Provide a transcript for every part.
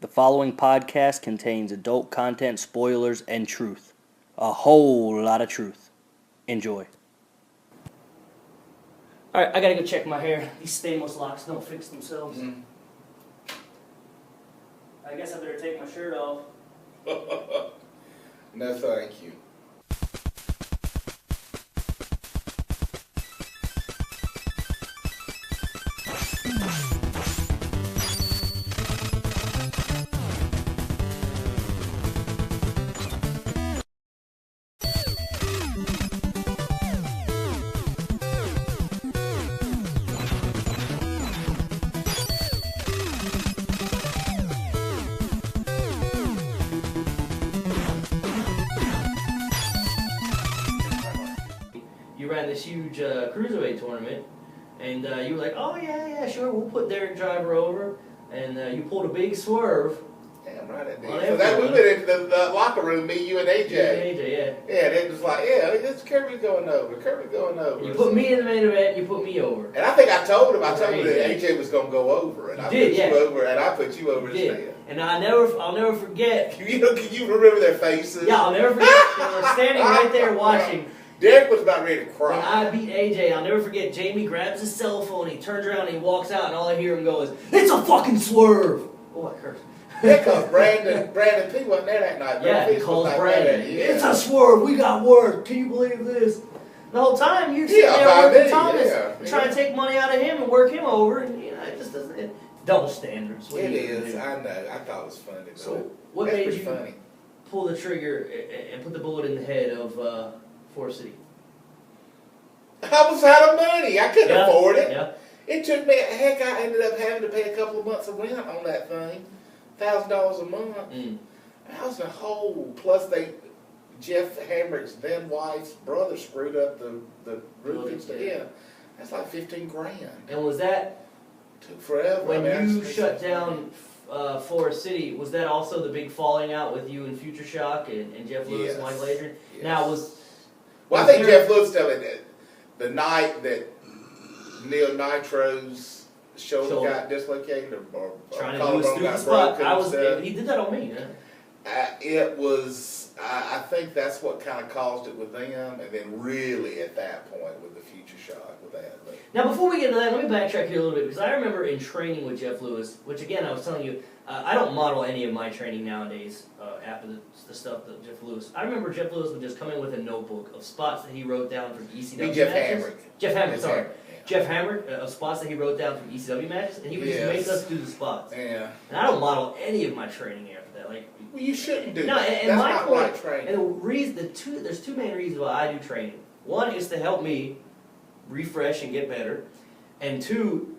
The following podcast contains adult content, spoilers, and truth. A whole lot of truth. Enjoy. Alright, I gotta go check my hair. These stainless locks don't fix themselves. I guess I better take my shirt off. No, thank you. You ran this huge cruiserweight tournament, and you were like, "Oh yeah, sure, we'll put Derek Driver over," and you pulled a big swerve. Damn right I did. Well, So that we went into the locker room, me, you, and AJ. Yeah. Yeah, and it was like, this Kirby's going over. Kirby's going over. You put me in the main event. You put me over. And I think I told him that AJ was going to go over, and I put you over, and I put you over instead. And I'll never forget. Can you remember their faces? Yeah, I'll never forget. They were standing right there watching. Derek was about ready to cry. When I beat AJ, I'll never forget. Jamie grabs his cell phone, he turns around, and he walks out, and all I hear him go is, "It's a fucking swerve!" Oh, I cursed. Yeah, because Brandon P wasn't there that night. Yeah, he calls Brandon. It's a swerve. We got work. Can you believe this? The whole time you're sitting there working Thomas, trying to take money out of him and work him over, and it just doesn't. Double standards. It is. I know. I thought it was funny. So what made you pull the trigger and put the bullet in the head of Forest City? I was out of money. I couldn't afford it. Yeah. It took me. Heck, I ended up having to pay a couple of months of rent on that thing. $1,000 a month. That was a hole. Plus, Jeff Hamrick's then wife's brother screwed up the roof and stuff. Yeah, that's like $15,000. And was that took forever? When you shut down Forest City? Was that also the big falling out with you and Future Shock and Jeff Lewis and Michael Adrian? Yes. Now I think Jeff Lewis telling that the night that Neil Nitro's shoulder got dislocated or trying to do a stupid spot. He did that on me. Yeah. It was. I think that's what kind of caused it with them, and then really at that point with the Future Shock with that. But now, before we get into that, let me backtrack here a little bit because I remember in training with Jeff Lewis, which again I was telling you, I don't model any of my training nowadays after the stuff that Jeff Lewis. I remember Jeff Lewis would just come in with a notebook of spots that he wrote down from ECW matches. Jeff Hamrick, Jeff Hamrick, of spots that he wrote down from ECW matches, and he would just make us do the spots. Yeah. And I don't model any of my training after that. Like, well, you shouldn't do that. That's my not point, right training. And there's two main reasons why I do training. One is to help me refresh and get better, and two,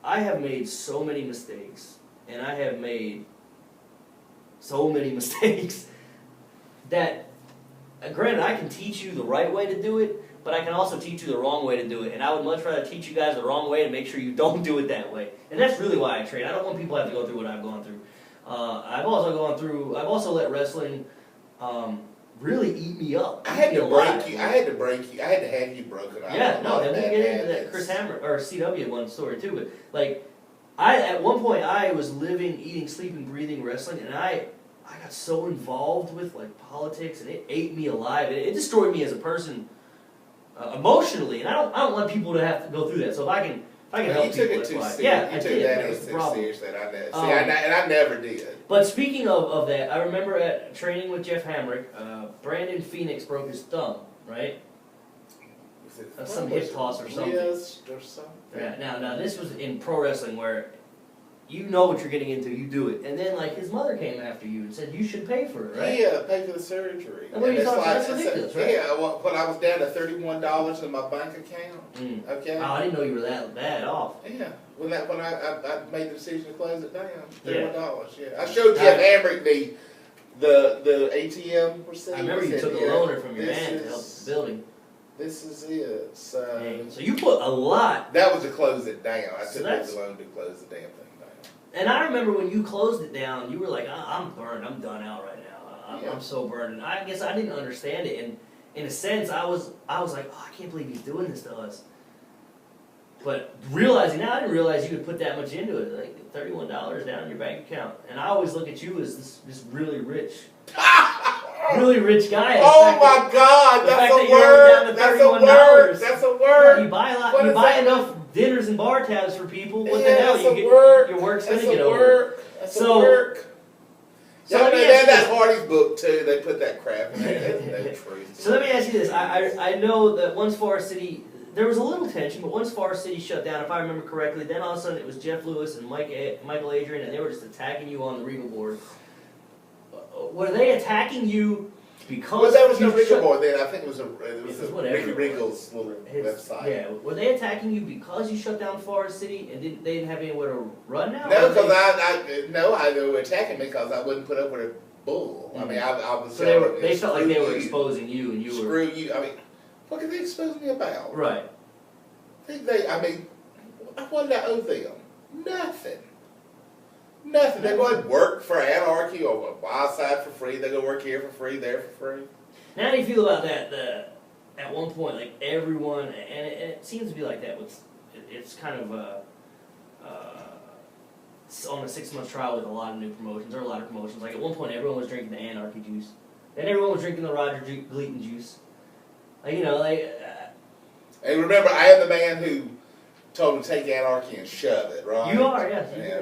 I have made so many mistakes, and I have made so many mistakes that, granted, I can teach you the right way to do it, but I can also teach you the wrong way to do it. And I would much rather teach you guys the wrong way to make sure you don't do it that way. And that's really why I train. I don't want people to have to go through what I've gone through. I've also let wrestling really eat me up. I had to break you. I had to have you broken up. Yeah, no, and we'll get into that Chris Hammer, or CW one story too. But at one point I was living, eating, sleeping, breathing wrestling, and I got so involved with politics, and it ate me alive. It destroyed me as a person. Emotionally, and I don't want people to have to go through that. So if I can help people, you took it too seriously. Yeah, you took that seriously. And I never did. But speaking of that, I remember at training with Jeff Hamrick, Brandon Phoenix broke his thumb, right? Some hip toss or something. Yes, or something. Yeah. Now this was in pro wrestling where you know what you're getting into, you do it. And then his mother came after you and said you should pay for it, right? Yeah, pay for the surgery. And that's ridiculous, right? Yeah, when I was down to $31 in my bank account. Okay. Oh, I didn't know you were that bad off. Yeah. When I made the decision to close it down, $31. Yeah. I showed Jeff Hamrick the ATM receipt. I remember you took a loaner from your aunt to help the building. This is it. So you put a lot. That was to close it down. I took the loan to close the damn thing down. And I remember when you closed it down, you were like, I'm burned. I'm done out right now. I'm so burned. And I guess I didn't understand it. And in a sense, I was like, I can't believe he's doing this to us. But realizing now, I didn't realize you could put that much into it, like $31 down in your bank account. And I always look at you as this really rich guy. Oh my God, that's a word. That's a word. That's a word. You buy a lot. You buy enough dinners and bar tabs for people. What the hell? Your work's gonna get over. That's a work. So let me ask you that Hardy's book too. They put that crap in there. That's no truth. So let me ask you this. I know that once Forest City, there was a little tension, but once Forest City shut down, if I remember correctly, then all of a sudden it was Jeff Lewis and Michael Adrian, and they were just attacking you on the Regal board. Were they attacking you because? Well, there was no Regal board then. I think it was Regal's little website. Yeah. Were they attacking you because you shut down Forest City and they didn't have anywhere to run now? No, because they were attacking me because I wouldn't put up with a bull. I mean, I was. So they felt like they were exposing you, and you were. Screw you. I mean, what could they expose me about? Right. I mean, what did I owe them? Nothing. Nothing. They go and work for Anarchy or Wild Side for free. They go work here for free, there for free. Now, how do you feel about that? At one point, like everyone, and it seems to be like that. It's kind of on a 6-month trial with a lot of new promotions or a lot of promotions. Like at one point, everyone was drinking the Anarchy juice, then everyone was drinking the Roger Gleaton juice. Like And remember, I am the man who told him to take Anarchy and shove it, right? You are, yes. Yeah.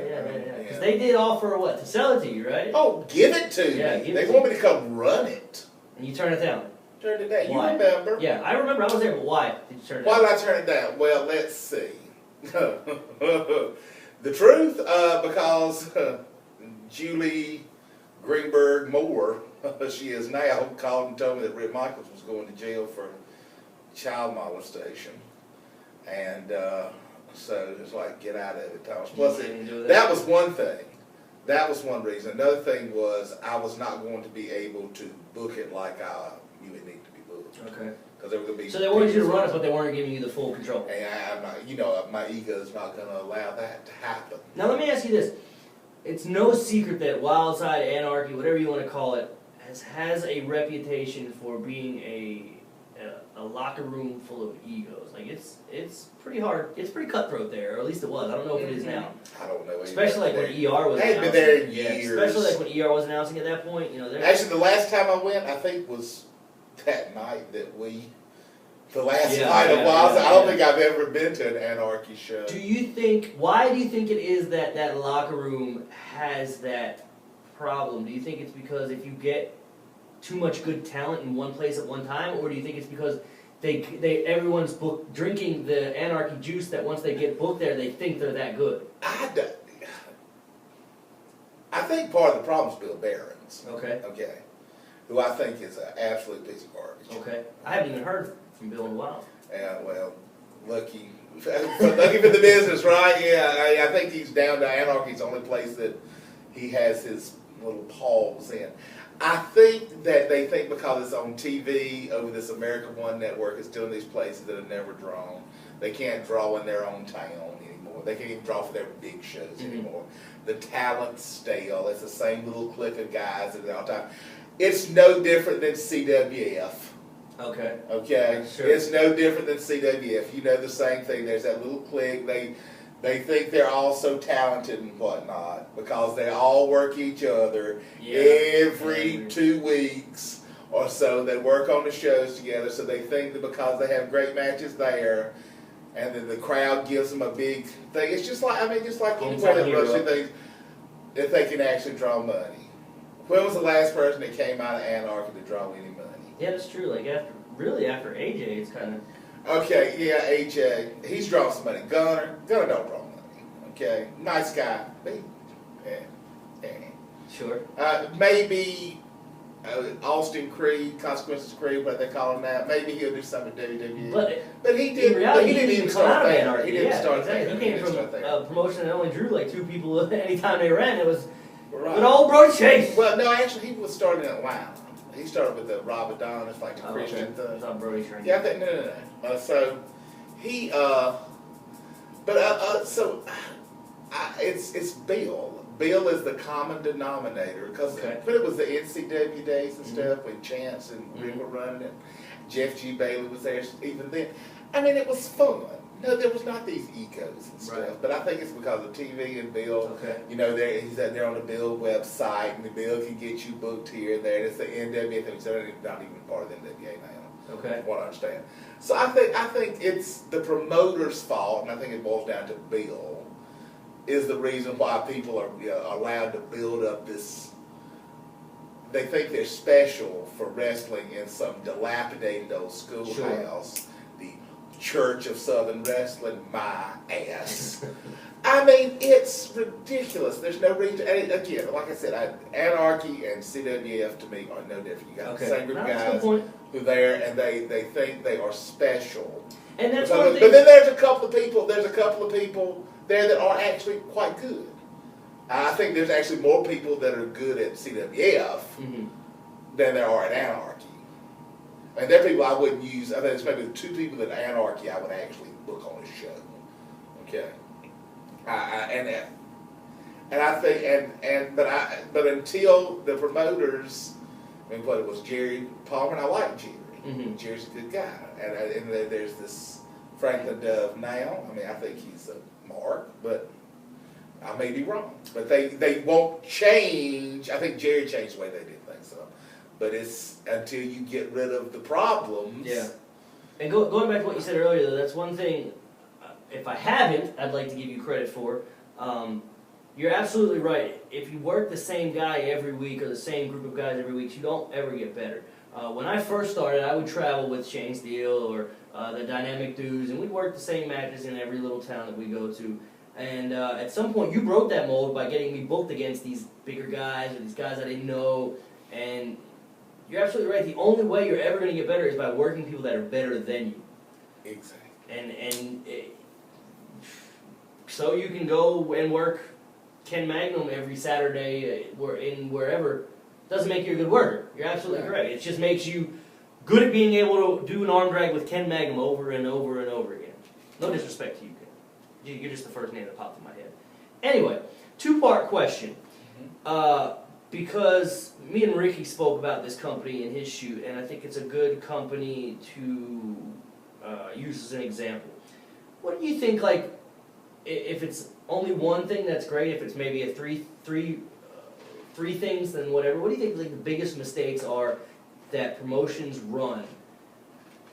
Because they did offer what? To sell it to you, right? Oh, give it to me. They want me to come run it. And you turn it down. Turn it down. Why? You remember? Yeah, I remember. I was there, but why did you turn it down? Why did I turn it down? Well, let's see. The truth, because Julie Greenberg Moore, she is now, called and told me that Rick Michaels was going to jail for child molestation. And so it's like, get out of it, Thomas. Plus, that was one thing. That was one reason. Another thing was I was not going to be able to book it like you would need to be booked. Okay. Because there were going to be. So they wanted you to run it, but they weren't giving you the full control. And I'm not, my ego is not going to allow that to happen. Now let me ask you this: it's no secret that Wild Side Anarchy, whatever you want to call it, has a reputation for being a locker room full of egos. Like it's pretty hard. It's pretty cutthroat there, or at least it was. I don't know if it is now. I don't know. Especially like when ER was. I had been there in years. Especially like when ER was announcing at that point. Actually, the last time I went, I think was that night the last night of Wild Side. I don't think I've ever been to an Anarchy show. Why do you think it is that locker room has that problem? Do you think it's because if you get too much good talent in one place at one time, or do you think it's because everyone's drinking the Anarchy juice that once they get booked there, they think they're that good? I think part of the problem is Bill Barron's. Okay. Okay. Who I think is an absolute piece of garbage. Okay. I haven't even heard from Bill in a while. Yeah, well, lucky for the business, right? Yeah, I think he's down to Anarchy's the only place that he has his little paws in. I think that they think because it's on TV over this America One network, it's still in these places that have never drawn. They can't draw in their own town anymore. They can't even draw for their big shows anymore. The talent's stale. It's the same little clique of guys that are all the time. It's no different than CWF. Okay. Okay? Sure. It's no different than CWF. You know the same thing. There's that little clique. They think they're all so talented and whatnot because they all work each other every 2 weeks or so. They work on the shows together, so they think that because they have great matches there and then the crowd gives them a big thing. It's just like, anywhere that rush things, that they can actually draw money. When was the last person that came out of Anarchy to draw any money? Yeah, that's true. Like after AJ, it's kind of. Okay, yeah, AJ, he's drawing some money. Gunner don't draw money. Okay, nice guy. Sure. Maybe Austin Creed, Consequences Creed, what they call him now. Maybe he'll do something with WWE. But he did. In reality, he didn't even start there. He didn't start there. He came from a promotion that only drew like 2 people anytime they ran. It was right. Good old Brody Chase. Well, no, actually, he was starting in Atlanta. He started with the Rob Adonis, like the Christian thing. It's not Brody Chase. Yeah, no. So he, it's Bill. Bill is the common denominator because when it was the NCW days and stuff when Chance and Rick were running and Jeff G. Bailey was there even then. I mean, it was fun. No, there was not these egos and stuff. Right. But I think it's because of TV and Bill. Okay. You know, he's out there on the Bill website, and the Bill can get you booked here and there. And it's the NWA thing, so they're not even part of the NWA now. Okay. From what I understand. So I think it's the promoter's fault, and I think it boils down to Bill, is the reason why people are allowed to build up this. They think they're special for wrestling in some dilapidated old schoolhouse, the Church of Southern Wrestling, my ass. I mean, it's ridiculous. There's no reason. And again, like I said, Anarchy and CWF to me are no different. You got the same group of guys who are there, and they think they are special. And that's but then there's a couple of people. There's a couple of people there that are actually quite good. I think there's actually more people that are good at CWF than there are at Anarchy. And there are people I wouldn't use. I think there's maybe 2 people at Anarchy I would actually book on a show. Okay. But until the promoters, I mean, what it was, Jerry Palmer, and I like Jerry. Jerry's a good guy. And there's this Franklin Dove now. I mean, I think he's a mark, but I may be wrong. But they won't change. I think Jerry changed the way they did things. So. But it's until you get rid of the problems. Yeah. And going back to what you said earlier, though, that's one thing, if I haven't, I'd like to give you credit for. You're absolutely right. If you work the same guy every week or the same group of guys every week, you don't ever get better. When I first started, I would travel with Shane Steele or the Dynamic Dudes, and we'd work the same matches in every little town that we go to. And at some point, you broke that mold by getting me booked against these bigger guys or these guys I didn't know. And you're absolutely right. The only way you're ever going to get better is by working people that are better than you. Exactly. So you can go and work Ken Magnum every Saturday wherever. Doesn't make you a good worker. You're absolutely correct. It just makes you good at being able to do an arm drag with Ken Magnum over and over and over again. No disrespect to you, Ken. You're just the first name that popped in my head. Anyway, 2-part question. Because me and Ricky spoke about this company in his shoot, and I think it's a good company to use as an example. What do you think, like, if it's only one thing, that's great. If it's maybe a three things, then whatever. What do you think, like, the biggest mistakes are that promotions run?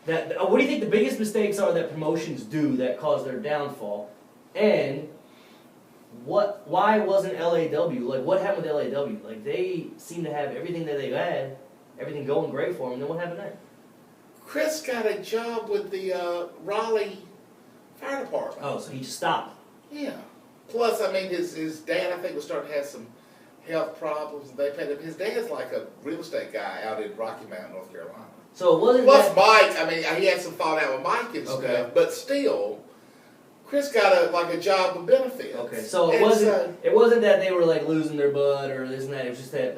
What do you think the biggest mistakes are that promotions do that cause their downfall? And why wasn't LAW? Like, what happened with LAW? Like, they seem to have everything that they've had, everything going great for them, and then what happened there? Chris got a job with the Raleigh Fire Department. Oh, so he just stopped. Yeah. Plus, I mean, his dad, I think, was starting to have some health problems. They paid him. His dad's like a real estate guy out in Rocky Mount, North Carolina. So it wasn't Plus, Mike, I mean, he had some fallout with Mike and stuff, Okay. but still, Chris got a job with benefits. Okay, so it wasn't that they were like losing their butt or this and that. It was just that,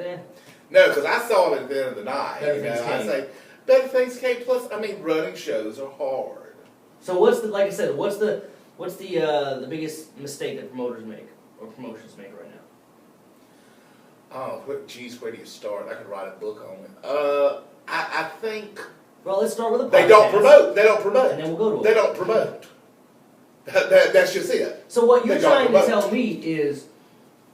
No, because I saw it at the end of the night. Better things came. I say better things came. Plus, I mean, running shows are hard. So what's the biggest mistake that promoters make or promotions make right now? Oh, where do you start? I could write a book on it. I think. Well, let's start with a podcast. They don't promote. And then we'll go to it. They don't promote. That's just it. So what you're trying to tell me is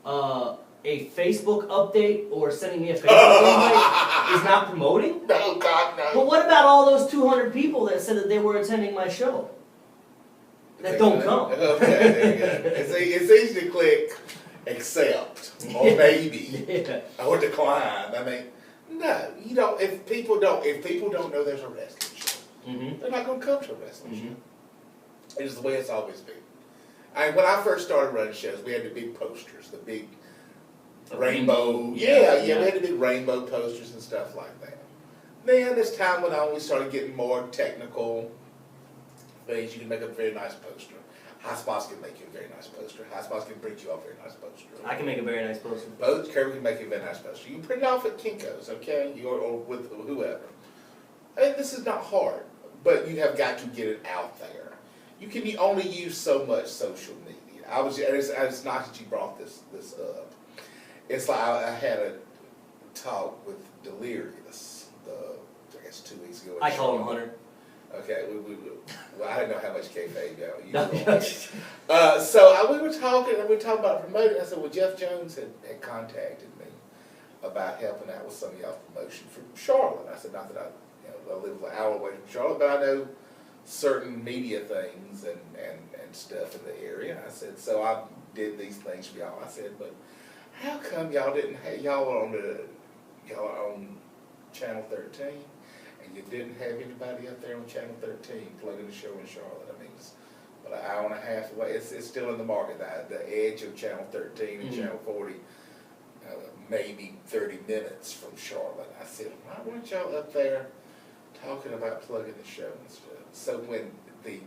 a Facebook update or sending me a Facebook invite is not promoting? No, God, no. But what about all those 200 people that said that they were attending my show? That don't come. Okay, there you go. It's easy to click accept or maybe or decline. I mean, no, you don't. If people don't know there's a wrestling show, they're not going to come to a wrestling show. It's the way it's always been. When I first started running shows, we had the big posters, the big rainbow. Yeah, we had the big rainbow posters and stuff like that. Then as time went on, we started getting more technical things. You can make a very nice poster. High Spots can make you a very nice poster. High Spots can print you off a very nice poster. I can make a very nice poster. Kirby can make you a very nice poster. You can print it off at Kinko's, okay? Or with whoever. And this is not hard, but you have got to get it out there. You can only use so much social media. It's nice that you brought this up. It's like I had a talk with Delirious, I guess 2 weeks ago. I call him Hunter. Okay, well, I didn't know how much kayfabe you No, so we were talking about promoting. I said, well, Jeff Jones had contacted me about helping out with some of y'all's promotion from Charlotte. I said, not that I live an hour away from Charlotte, but I know certain media things and stuff in the area. I said, so I did these things for y'all. I said, but how come y'all didn't have, y'all are on Channel 13, and you didn't have anybody up there on Channel 13 plugging the show in Charlotte? I mean, it's about an hour and a half away. It's still in the market. The edge of Channel 13 and Channel 40, maybe 30 minutes from Charlotte. I said, why weren't y'all up there talking about plugging the show and stuff? So when the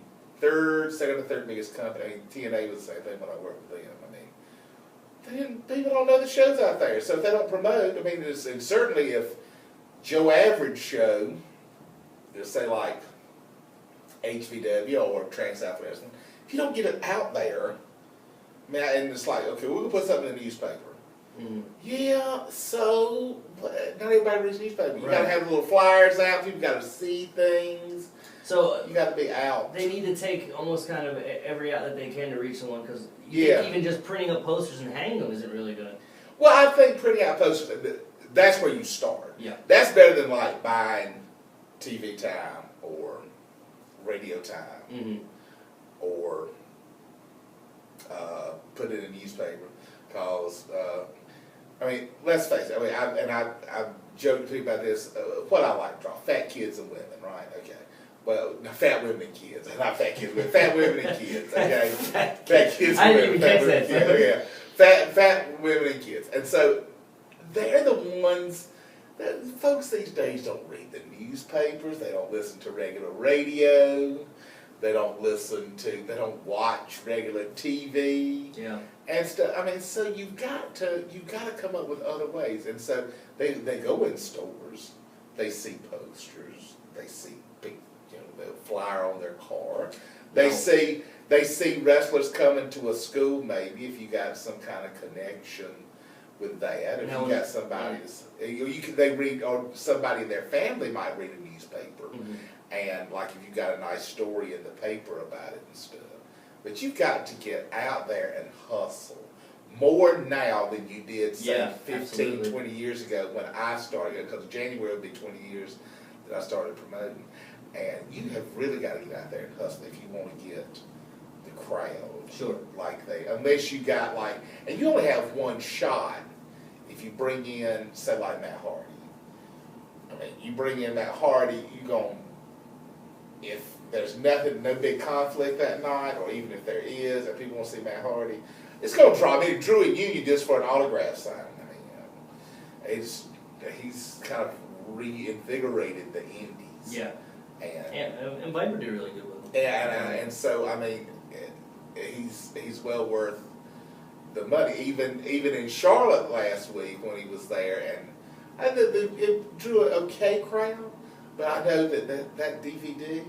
second or third biggest company, I mean, TNA was the same thing when I worked with them. I mean, people don't know the shows out there, so if they don't promote, I mean, and certainly if Joe Average show, just say like HVW or Trans-South Wrestling, if you don't get it out there, I mean, and it's like, okay, we're going to put something in the newspaper. Mm-hmm. Yeah, so not everybody reads newspaper. You got to have little flyers out, people got to see things. So you got to be out. They need to take almost kind of every outlet they can to reach someone, because even just printing up posters and hanging them isn't really good. Well, I think printing out posters, that's where you start. Yeah. That's better than like buying TV time or radio time or put it in a newspaper. Because, I mean, let's face it. I mean, I've joked to people about this. What I like to draw, fat kids and women, right? Okay. Well, fat women and kids, not fat kids, but fat women and kids. Okay, fat kids and women. I didn't even catch that. Yeah, fat women and kids, and so they're the ones. That folks these days don't read the newspapers. They don't listen to regular radio. They don't watch regular TV. Yeah. And stuff. I mean, so you've got to come up with other ways. And so they go in stores. They see posters. They see big, the flyer on their car. They see wrestlers coming to a school. Maybe if you got some kind of connection with that. If you got somebody, they read, or somebody in their family might read a newspaper. And like if you got a nice story in the paper about it and stuff. But you've got to get out there and hustle more now than you did, say, 15, 20 years ago when I started, because January will be 20 years that I started promoting. And you have really got to get out there and hustle if you want to get the crowd. Sure. Unless you got and you only have one shot if you bring in, say, like Matt Hardy. I mean, you bring in Matt Hardy, if there's no big conflict that night, or even if there is, and people want to see Matt Hardy, it's going to draw. I mean, Drew and Union just for an autograph sign. I mean, he's kind of reinvigorated the Indies. Yeah. And Viper did really good with him. And so I mean, he's well worth the money. Even in Charlotte last week when he was there, and it drew an okay crowd. But I know that DVD,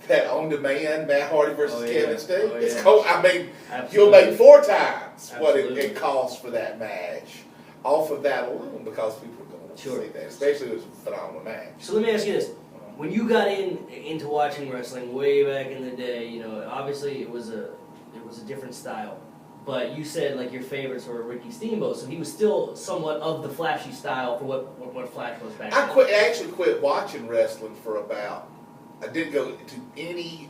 that on demand Matt Hardy versus Kevin Steen, it's cool. I mean, you'll make 4 times what it costs for that match off of that alone, because people are going to see that, especially if it's a phenomenal match. So let me ask you this: when you got into watching wrestling way back in the day, obviously it was a different style. But you said like your favorites were Ricky Steamboat, so he was still somewhat of the flashy style for what Flash was back then. I actually quit watching wrestling for about. I didn't go to any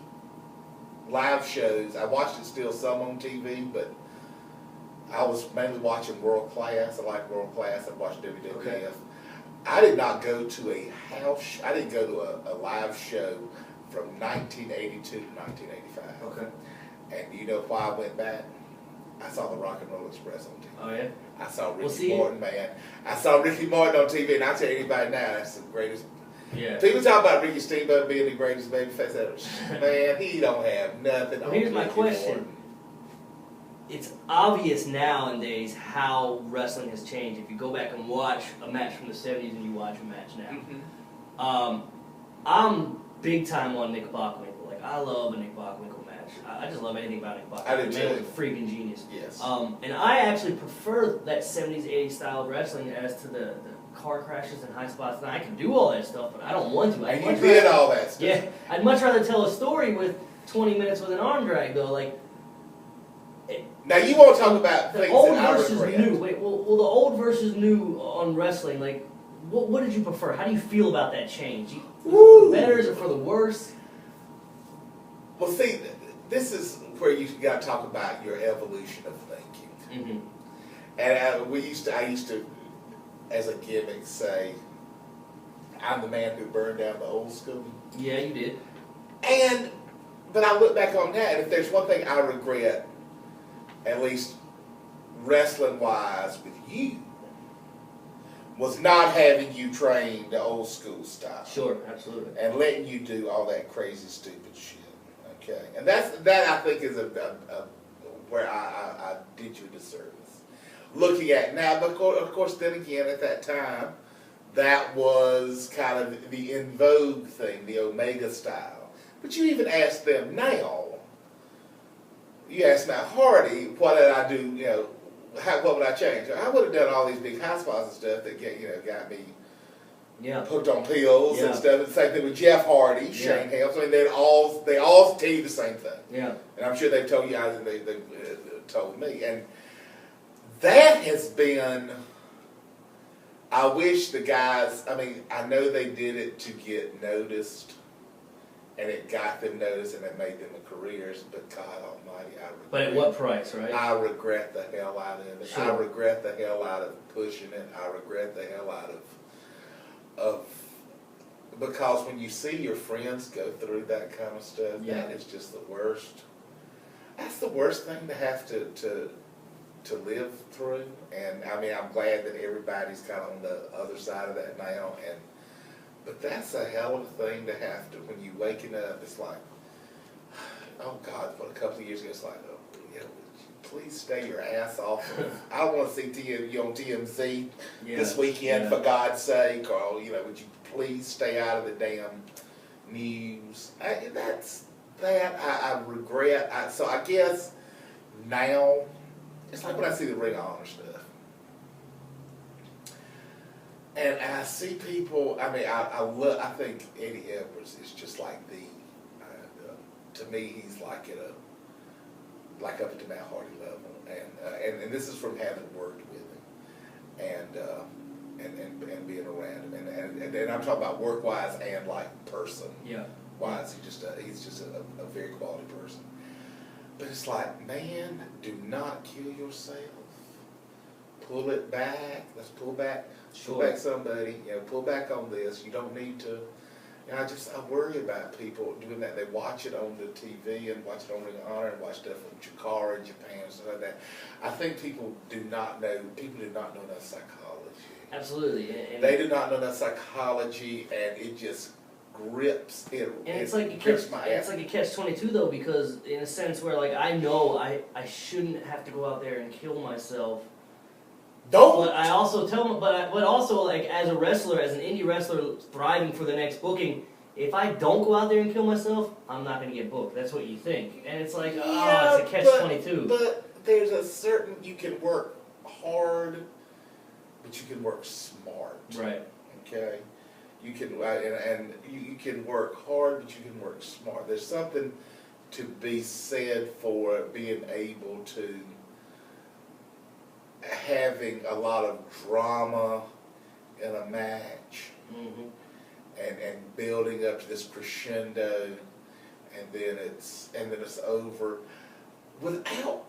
live shows. I watched it still some on TV, but I was mainly watching World Class. I like World Class. I watched WWF. Okay. I did not go to a house. I didn't go to a live show from 1982 to 1985. Okay. And you know why I went back? I saw the Rock and Roll Express on TV. Oh, yeah? I saw Ricky Morton, man. I saw Ricky Morton on TV, and I tell anybody now, that's the greatest. Yeah. People talk about Ricky Steamboat being the greatest babyface ever. Man, he don't have nothing on Here's my Ricky question. Morton. It's obvious nowadays how wrestling has changed. If you go back and watch a match from the 70s and you watch a match now. I'm big time on Nick Bockwinkel. Like, I love a Nick Bockwinkel match. much. I just love anything about Nick Bockwinkel. I do The man too. was a freaking genius. Yes. And I actually prefer that 70s, 80s style of wrestling as to the car crashes and high spots. And I can do all that stuff, but I don't want to. And you did all that stuff. Yeah, I'd much rather tell a story with 20 minutes with an arm drag, though. Like, now you want to talk about the things old that I versus regret. new. Wait, well, the old versus new on wrestling. Like, what did you prefer? How do you feel about that change? For the better, is it for the worse? Well, see, this is where you got to talk about your evolution of thinking. Mm-hmm. And I used to, as a gimmick, say, I'm the man who burned down the old school. Yeah, you did. But I look back on that, and if there's one thing I regret, at least wrestling-wise with you, was not having you train the old school style. Sure, absolutely. And letting you do all that crazy, stupid shit. Okay? And that I think is where I did you a disservice. Looking at now, but of course, then again, at that time, that was kind of the in vogue thing, the Omega style. But you even ask them now, you ask Matt Hardy, what did I do, what would I change? I would have done all these big high spots and stuff that got me hooked on pills and stuff. And the same thing with Jeff Hardy, Shane Helms. I mean, they all tell you the same thing. Yeah. And I'm sure they've told you, they told me. And that has been, I wish the guys, I know they did it to get noticed, and it got them noticed, and it made them a careers, but God almighty, I regret. But at what price, right? I regret the hell out of it. Sure. I regret the hell out of pushing it. I regret the hell out of because when you see your friends go through that kind of stuff, that is just the worst. That's the worst thing to have to live through. And I'm glad that everybody's kind of on the other side of that now. But that's a hell of a thing to have to, when you waking up, it's like, oh God, a couple of years ago, it's like, would you please stay your ass off. I don't want to see you on TMZ this weekend, for God's sake, or, would you please stay out of the damn news. That's that I regret. So I guess now, it's like when I see the Ring of Honor stuff. And I see people, I think Eddie Edwards is just like to me, he's like up at the Matt Hardy level. And this is from having worked with him and being around him. And I'm talking about work-wise and like person-wise. He's just a very quality person. But it's like, man, do not kill yourself. Pull it back. Let's pull back. Sure. Pull back somebody. Pull back on this. You don't need to. I worry about people doing that. They watch it on the TV and watch it on Ring of Honor and watch stuff from Chikara in Japan and stuff like that. I think people do not know enough psychology. Absolutely. They do not know enough psychology, and it just grips it. And it's like a catch-22 though, because in a sense where like I know I shouldn't have to go out there and kill myself. Don't. But I also tell them, but also like as a wrestler, as an indie wrestler thriving for the next booking, if I don't go out there and kill myself, I'm not going to get booked. That's what you think, and it's like, it's a catch-22. But there's a certain, you can work hard, but you can work smart. Right. Okay. You can and you can work hard, but you can work smart. There's something to be said for being able to having a lot of drama in a match, and building up to this crescendo, and then it's over without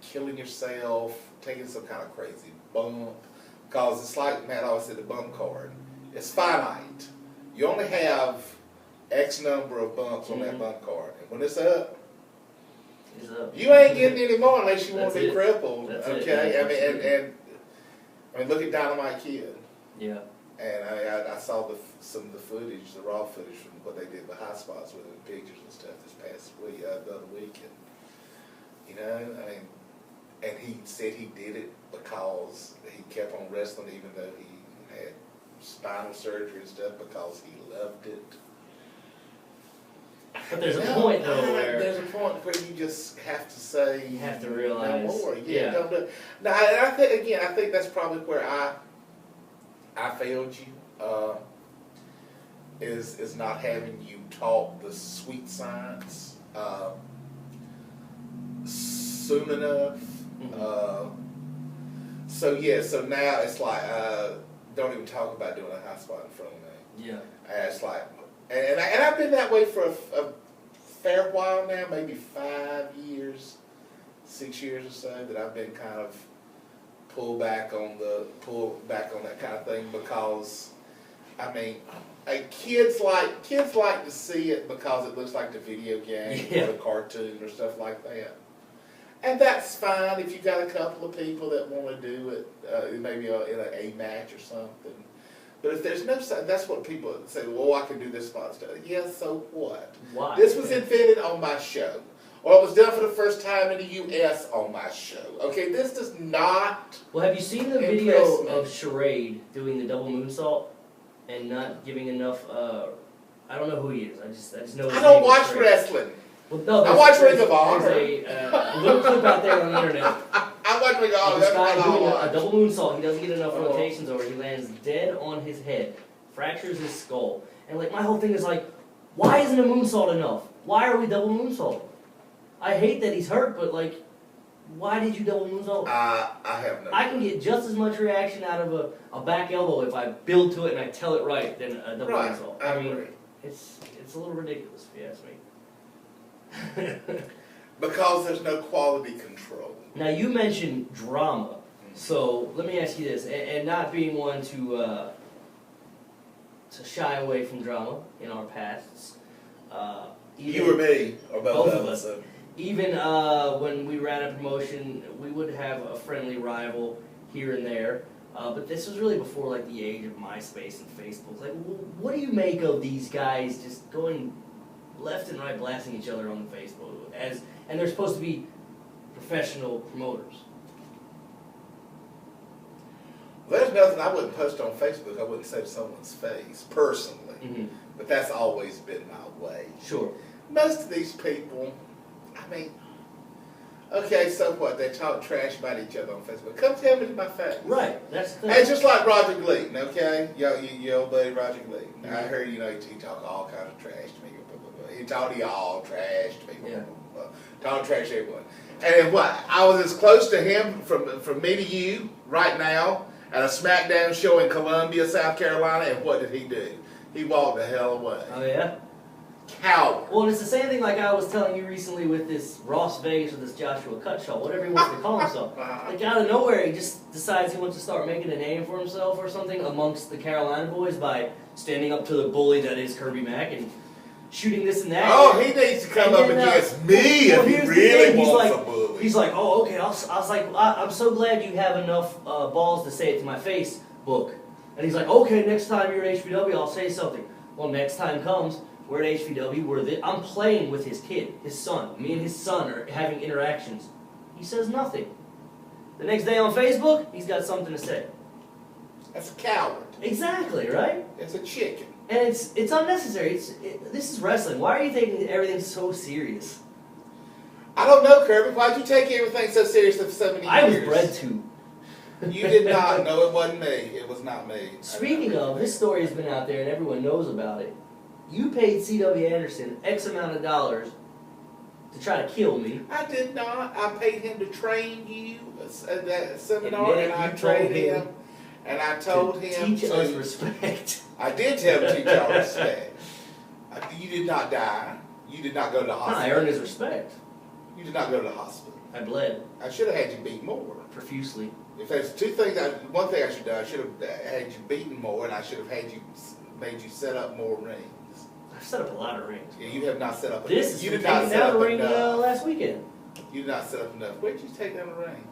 killing yourself, taking some kind of crazy bump. Because it's like Matt always said, the bump card. It's finite. You only have X number of bumps on that bump card. And when it's up, you ain't getting any more unless you want to be crippled. Okay? Look at Dynamite Kid. Yeah. And I saw some of the footage, the raw footage from what they did with high spots with the pictures and stuff this past week, the other week. And he said he did it because he kept on wrestling even though he had spinal surgery and stuff, because he loved it. But there's a point though where there's a point where you just have to say you have to realize no more. yeah. Don't do it. Now, and I think that's probably where I failed you. Is not having you taught the sweet science soon enough. So now it's like don't even talk about doing a high spot in front of me. Yeah. It's like, and I've been that way for a fair while now, maybe 5 years, 6 years or so, that I've been kind of pull back on that kind of thing, because I mean, kids like to see it because it looks like the video game or the cartoon or stuff like that. And that's fine if you got a couple of people that want to do it, maybe in a match or something. But if there's no, that's what people say, well, I can do this spot stuff. Yeah, so what? Why? This was invented on my show. Or it was done for the first time in the U.S. on my show. Okay, this does not. Well, have you seen the video of Charade doing the double moonsault and not giving enough? I don't know who he is. I just know. I don't watch wrestling. Well, no, I watch Ring of Honor. There's a little clip out there on the internet. I watch Ring of Honor. This guy doing a double moonsault. He doesn't get enough rotations over. He lands dead on his head, fractures his skull, and like my whole thing is like, why isn't a moonsault enough? Why are we double moonsaulting? I hate that he's hurt, but like, why did you double moonsault? I have no. I can get just as much reaction out of a back elbow if I build to it and I tell it right than a double moonsault. I mean, it's a little ridiculous if you ask me. Because there's no quality control. Now you mentioned drama, so let me ask you this, and not being one to shy away from drama in our pasts. You or me, or both of us. Even when we ran a promotion, we would have a friendly rival here and there. But this was really before like the age of MySpace and Facebook. Like, what do you make of these guys just going left and right, blasting each other on the Facebook? And they're supposed to be professional promoters. There's nothing I wouldn't post on Facebook. I wouldn't say to someone's face personally, but that's always been my way. Sure. Most of these people, I mean, okay, so what? They talk trash about each other on Facebook. Come tell me to my face. Right. That's the thing. It's just like Roger Gleason, okay? Your old buddy Roger Gleason. I heard, he talk all kinds of trash to me. He talked all trash to me. Talk trash to everyone. And then what? I was as close to him from me to you right now at a SmackDown show in Columbia, South Carolina, and what did he do? He walked the hell away. Oh, yeah? Coward. Well, and it's the same thing like I was telling you recently with this Ross Vegas or this Joshua Cutshaw, whatever he wants to call himself. Like out of nowhere, he just decides he wants to start making a name for himself or something amongst the Carolina boys by standing up to the bully that is Kirby Mack and shooting this and that. Oh, he needs to come up against me if he really wants a bully. He's like, oh, okay. I was like, I'm so glad you have enough balls to say it to my face, book. And he's like, okay, next time you're at HBW, I'll say something. Well, next time comes, we're at HBW, I'm playing with his kid, his son. Me and his son are having interactions. He says nothing. The next day on Facebook, he's got something to say. That's a coward. Exactly, right? It's a chicken. And it's unnecessary. This is wrestling. Why are you taking everything so serious? I don't know, Kirby. Why'd you take everything so seriously for so many years? I was bred to. You did not. No, it wasn't me. It was not me. Speaking of, this story has been out there and everyone knows about it. You paid C.W. Anderson X amount of dollars to try to kill me. I did not. I paid him to train you at that seminar, and I told trained him. And I told him teach us respect. I did tell him to teach y'all respect. You did not die. You did not go to the hospital. I earned his respect. You did not go to the hospital. I bled. I should have had you beat more. Profusely. If there's two things, one thing I should have done, I should have had you beaten more, and I should have made you set up more rings. I've set up a lot of rings. Yeah, you have not set up. This is taking down a ring last weekend. You did not set up enough. Where did you take down a ring?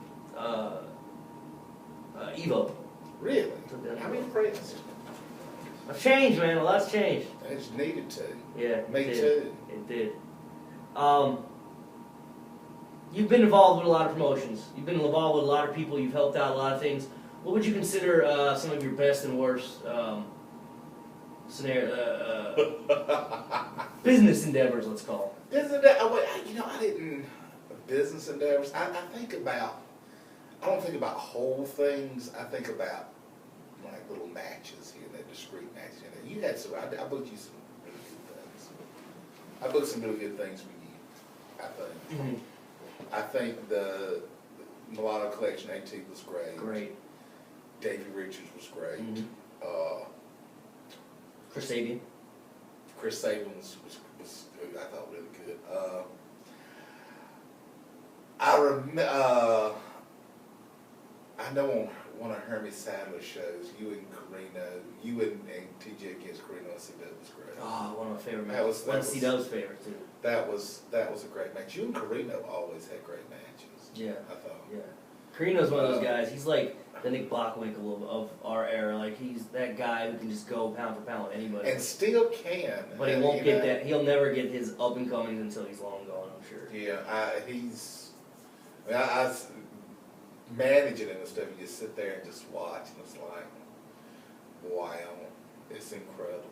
Evo. Really? I'm impressed. I've changed, man. A lot's changed. I just needed to. Yeah. Me too. It did. You've been involved with a lot of promotions. You've been involved with a lot of people. You've helped out a lot of things. What would you consider some of your best and worst scenario, business endeavors, let's call Business, I didn't, business endeavors, I don't think about whole things, I think about like little matches here, and discrete matches. You had some, I booked you some really good things. I booked some really good things for you, I think. Mm-hmm. I think the Mulatto Collection AT was great. Great. Davey Richards was great. Mm-hmm. Chris Sabian. Chris Sabian was I thought really good. I know on one of Hermie Sadler's shows, you and TJ against Carino and C-Dub was great. Oh, one of my favorite That matches. was- One of C-Dub's favorite too. That was a great match. You and Carino always had great matches. Yeah. I thought. Yeah. Carino's one of those guys. He's like the Nick Bockwinkel of our era. Like he's that guy who can just go pound for pound with anybody. And still can. But he won't get that. He'll never get his up and comings until he's long gone, I'm sure. Yeah, I manage it and stuff. You just sit there and just watch, and it's like, wow, it's incredible.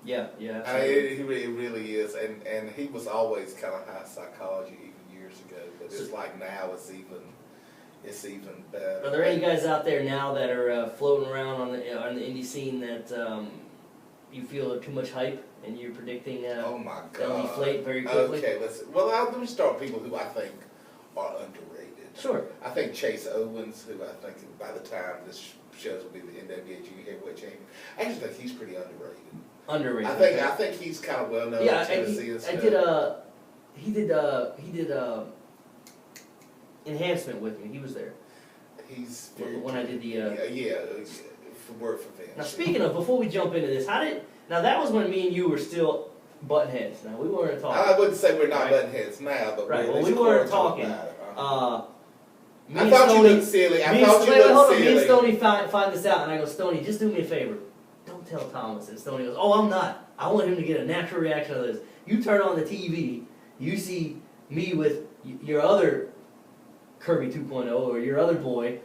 Yeah, yeah. It really is, and he was always kind of high psychology even years ago. But it's like now it's even better. Are there any guys out there now that are floating around on the indie scene that you feel are too much hype and you're predicting oh my God, they'll deflate very quickly? Okay, let me start with people who I think are underrated. Sure. I think Chase Owens, who I think by the time this shows will be the NWA Junior Heavyweight Champion, I actually think he's pretty underrated. Underrated. I think he's kind of well known in Tennessee and stuff. He did enhancement with me. He was there. He's when I did the for work for them. Now speaking of, before we jump into this, now that was when me and you were still button heads. Now we weren't talking. I wouldn't say we're not right? button heads now, but right. we're Well, we weren't talking. I thought you looked silly. Me and Stoney find this out, and I go, Stoney, just do me a favor. Don't tell Thomas. And Stoney goes, oh, I'm not. I want him to get a natural reaction to this. You turn on the TV, you see me with your other Kirby 2.0 or your other boy,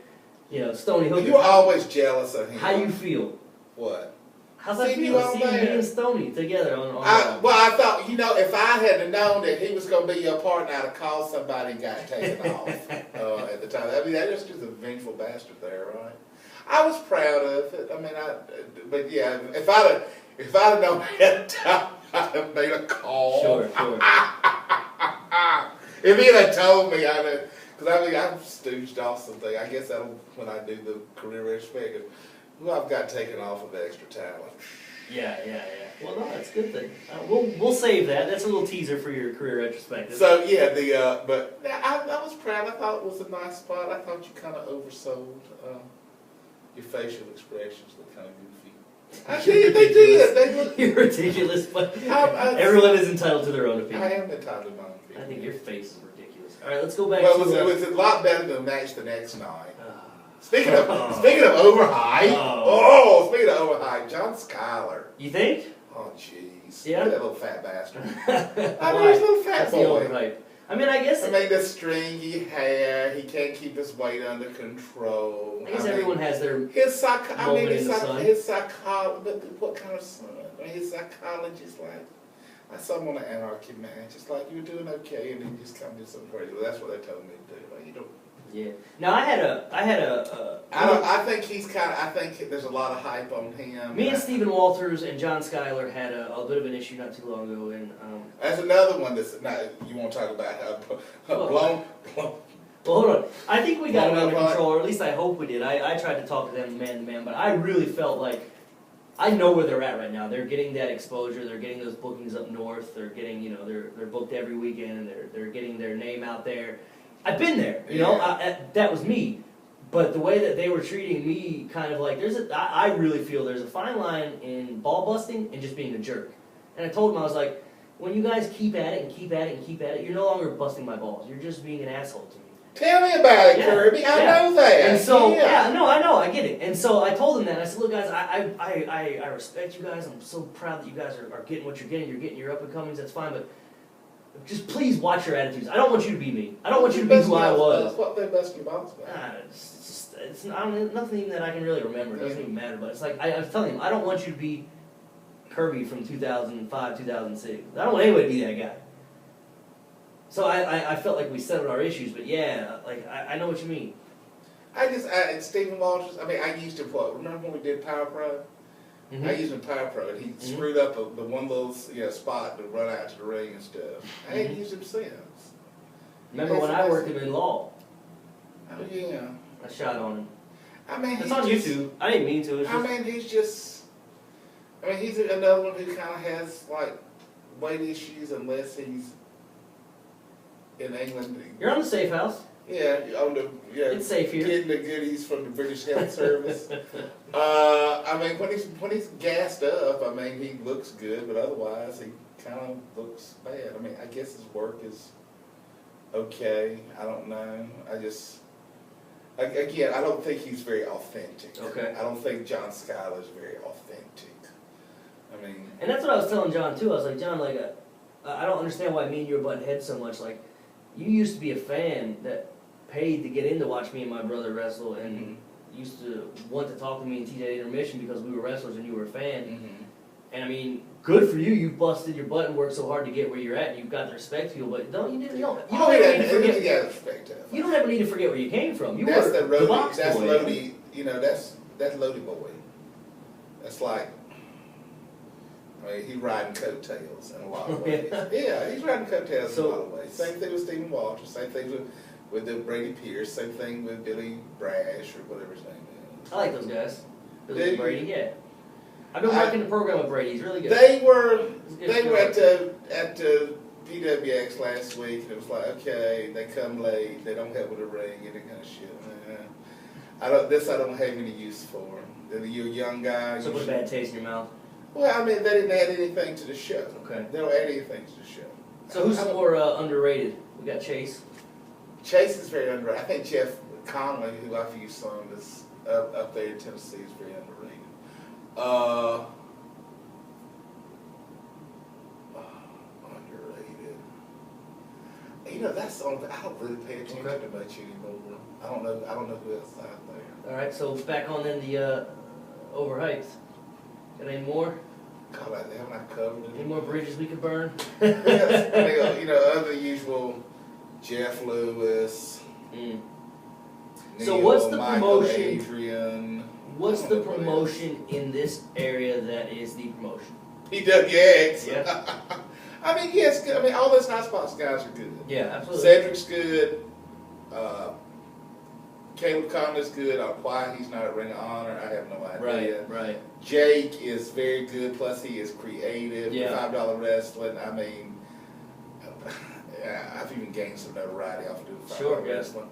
Stoney Hooker. You were always jealous of him. How you feel? What? How's that feel? Seeing me and Stoney together on I thought, if I had known that he was going to be your partner, I'd have called somebody and got taken off at the time. I mean, that was just a vengeful bastard there, right? I was proud of it. I mean, but yeah, if I'd have known that time, I'd have made a call. Sure. If he had told me, I'd have, because I've stooged off something. I guess that'll, when I do the career retrospective, I've got taken off of extra talent. Yeah. Well, no, that's a good thing. We'll save that. That's a little teaser for your career retrospective. So yeah, but I was proud. I thought it was a nice spot. I thought you kind of oversold. Your facial expressions look kind of goofy. I did. They did. They look. You're ridiculous, but everyone is entitled to their own opinion. I am entitled to my own opinion. I think your face is ridiculous. All right, let's go back. Well, it was a lot better than match the next night. Speaking of overhype, speaking of overhype, John Schuyler. You think? Oh, jeez. Yeah. Look at that little fat bastard. I mean, he's a little fat boy. Overhype. I mean, I guess. The stringy hair. He can't keep his weight under control. I guess everyone has their his moment in the sun. His psychology. But what kind of sun? His psychology is like. I saw him on an Anarchy match. It's like you were doing okay, and then you just kind of did something crazy. Well, that's what they told me to do. Like, you don't. Yeah. Now I think he's kind of. I think there's a lot of hype on him. Me and Stephen Walters and John Schuyler had a bit of an issue not too long ago, and that's another one that's not. You want to talk about blown. Well, hold on. I think we got it under control, or at least I hope we did. I tried to talk to them man to man, but I really felt like I know where they're at right now. They're getting that exposure. They're getting those bookings up north. They're getting, they're booked every weekend, and they're getting their name out there. I've been there, that was me. But the way that they were treating me, kind of like, I really feel there's a fine line in ball busting and just being a jerk. And I told them, I was like, when you guys keep at it and keep at it and keep at it, you're no longer busting my balls. You're just being an asshole to me. Tell me about it, Kirby. I know that. And so, I know, I get it. And so I told them that. And I said, look, guys, I respect you guys. I'm so proud that you guys are getting what you're getting. You're getting your up and comings. That's fine, but just please watch your attitudes. I don't want you to be me. I don't want you to be who I was. What they bust your balls about? It's nothing even that I can really remember. It doesn't even matter. But it's like I was telling him, I don't want you to be Kirby from 2005, 2006. I don't want anybody to be that guy. So I felt like we settled our issues, but yeah, like I know what you mean. Stephen Walters, I mean, I used him for, remember when we did Power Pro? Mm-hmm. I used him in Power Pro, and he screwed up the one little spot to run out to the ring and stuff. I ain't used him since. Remember when I worked him in law? Oh, yeah. I shot on him. I mean, it's on YouTube. I didn't mean to. He's another one who kind of has, like, weight issues unless he's in England. You're on the safe house. Yeah, it's safe here. Getting the goodies from the British Health Service. I mean, when he's gassed up, I mean, he looks good, but otherwise he kind of looks bad. I mean, I guess his work is okay. I don't know. Again, I don't think he's very authentic. Okay. I don't think John Schuyler's very authentic. I mean, and that's what I was telling John too. I was like, John, like, I don't understand why me and you are butting heads so much. Like, you used to be a fan that paid to get in to watch me and my brother wrestle, and used to want to talk to me in TJ Intermission because we were wrestlers and you were a fan. Mm-hmm. And I mean, good for you. You busted your butt and worked so hard to get where you're at, and you've got the respect to you. But don't need to forget. You don't have a need to forget where you came from. You that's were the box that's boy. Lodi. You know, that's Lodi boy. That's like. I mean, he's riding coattails in a lot of ways. Yeah, he's riding coattails in a lot of ways. Same thing with Stephen Walters, same thing with the Brady Pierce, same thing with Billy Brash or whatever his name is. I like those guys. Billy Brady, yeah. I've been working the program with Brady. He's really good. They were at the PWX last week, and it was like, okay, they come late, they don't help with the ring, and that kind of shit. I don't have any use for. You're a young guy. So put a bad taste in your mouth. Well, I mean, they didn't add anything to the show. Okay. They don't add anything to the show. So who's more underrated? We got Chase. Chase is very underrated. I think Jeff Conley, who I've used some, is up there in Tennessee, is very underrated. Underrated. You know, that's the only thing. I don't really pay attention to much anymore. I don't know who else is out there. All right, so back on then the overhyped. Got any more? God, haven't I covered it? Any more bridges we could burn? Yes. I mean, you know, other usual Jeff Lewis. Neal, So what's the Michael promotion? Adrian. What's the promotion in this area that is the promotion? PWX. Yeah. I mean, yes, good. I mean, all those Hot Spots guys are good. Yeah, absolutely. Cedric's good. Caleb Conley's good. Why he's not at Ring of Honor, I have no idea. Right. Jake is very good. Plus, he is creative. Yeah. $5 wrestling. I mean, I've even gained some notoriety off of doing $5 wrestling.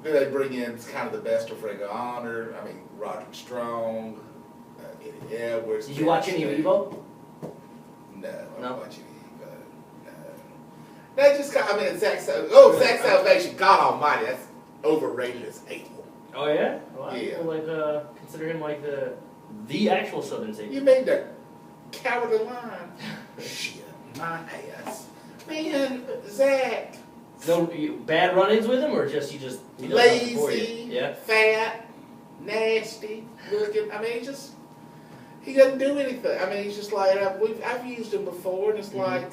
Then they bring in kind of the best of Ring of Honor. I mean, Roderick Strong, Eddie Edwards. Did you watch any of Evo? No, I don't watch any Evo. No. They just got, I mean, Zach Salvation, God almighty, that's overrated as hell. Oh, yeah? Well, Yeah. People like, consider him like the actual Southern Savior. You mean the Cowardly Lion? Shit, my ass. Man, Zach. No bad run-ins with him, or just he does nothing for you? Lazy, fat, nasty looking. I mean, he doesn't do anything. I mean, he's just like, I've used him before, and it's like,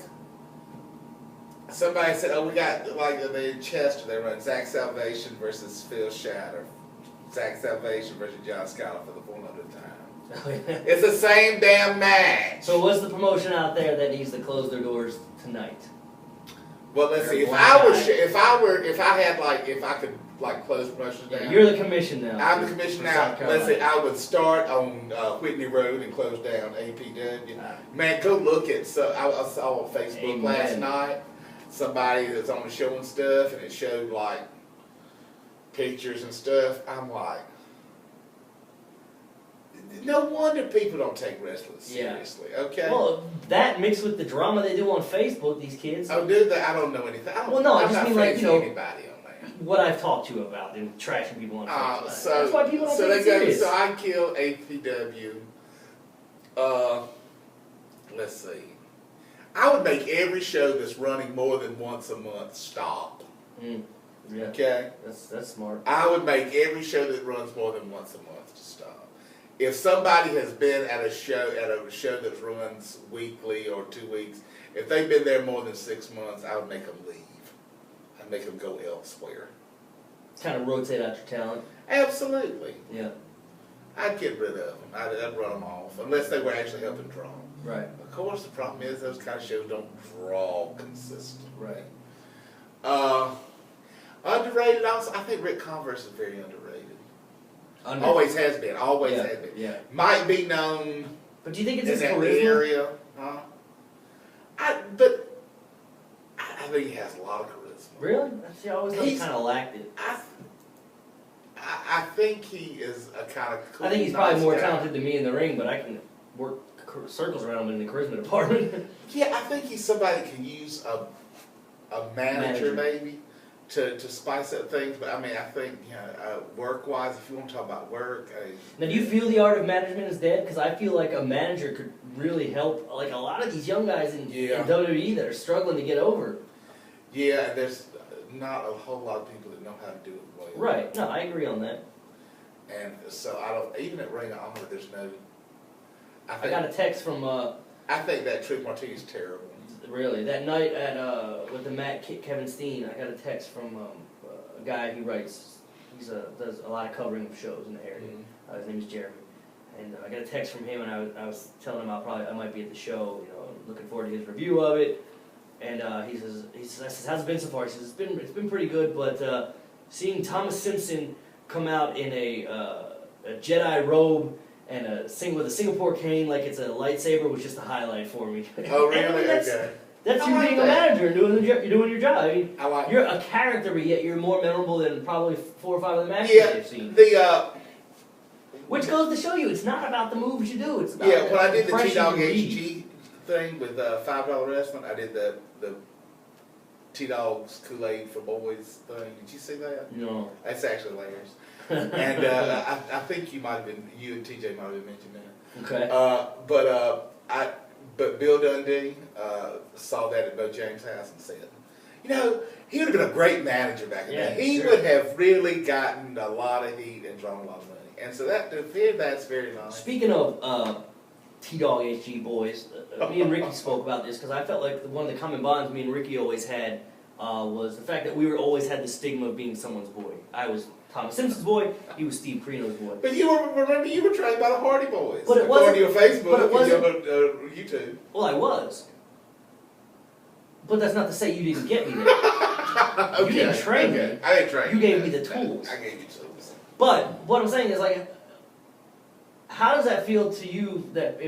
somebody said, oh, we got, like, in Chester, they run Zach Salvation versus Phil Shatter. Zach Salvation versus John Schuyler for the 400th time. It's the same damn match. So what's the promotion out there that needs to close their doors tonight? Well, let's see. If I could close promotions down. You're the commission now. I'm the commission now. Let's say I would start on Whitney Road and close down APW. Man, go look at. So I saw on Facebook last night somebody that's on the show and stuff, and it showed like pictures and stuff. I'm like, no wonder people don't take wrestling seriously. Okay. Well, that mixed with the drama they do on Facebook, these kids. Oh, dude, I don't know anything. I just mean like anybody on there. What I've talked to you about and trashing people on Facebook. So that's why people don't take it serious. So I kill APW. Let's see. I would make every show that's running more than once a month stop. Yeah. Okay? That's smart. I would make every show that runs more than once a month to stop. if somebody has been at a show that runs weekly or 2 weeks, if they've been there more than 6 months, I would make them leave. I'd make them go elsewhere. Kind of rotate out your talent. Absolutely. Yeah. I'd get rid of them. I'd run them off, unless they were actually helping draw. Right. Of course, the problem is those kind of shows don't draw consistently. Right. Underrated also, I think Rick Converse is very underrated. Underrated. Always Yeah, has been. yeah. Might be known But do you think it's in his that charisma? area. I think he has a lot of charisma. Really? See, I always thought he He's- kind of lacked it. I think he is a kind of cool, I think he's probably nice more guy. talented than me in the ring, but I can work circles around him in the charisma department. Yeah, I think he's somebody that can use a manager maybe to spice up things. But I mean, I think work-wise, if you want to talk about work. Now, do you feel the art of management is dead? Because I feel like a manager could really help, like a lot of these young guys in WWE that are struggling to get over. Yeah, and there's not a whole lot of people that know how to do it well. Right. No, I agree on that. And so I don't. Even at Ring of Honor, there's no. I got a text from I think that Trick Martini is terrible. really that night at with the Kevin Steen. I got a text from a guy who writes. He does a lot of covering of shows in the area. Mm-hmm. His name is Jeremy, and I got a text from him, and I was telling him I might be at the show. You know, looking forward to his review of it. And he says, I says, how's it been so far? He says, it's been pretty good, but seeing Thomas Simpson come out in a Jedi robe and with a Singapore cane like it's a lightsaber was just a highlight for me. Oh, really? I mean, that's I you like being a that. manager and you're doing your job. I mean, I like you're a character, but yet you're more memorable than probably 4 or 5 of the matches they've seen. Which goes to show you, it's not about the moves you do. It's about when I did the impression T-Dog you leave. HG thing with $5 wrestling, I did the T-Dog's Kool-Aid for Boys thing. Did you see that? No. That's actually hilarious. And I think you and TJ might have been mentioning that. Okay. But Bill Dundee saw that at Bo James' house and said, you know, he would have been a great manager back in the day. He would have really gotten a lot of heat and drawn a lot of money. And so that's very nice. Speaking of T-Dog HG boys, me and Ricky spoke about this because I felt like one of the common bonds me and Ricky always had was the fact that we always had the stigma of being someone's boy. I was Thomas Simpson's boy, he was Steve Corino's boy. But you were trained by the Hardy Boys. But it according to your wasn't- Facebook but it wasn't- and your YouTube. Well, I was. But that's not to say you didn't get me there. Okay, You didn't train me. I didn't train You gave me the tools. I gave you tools. But what I'm saying is like, how does that feel to you that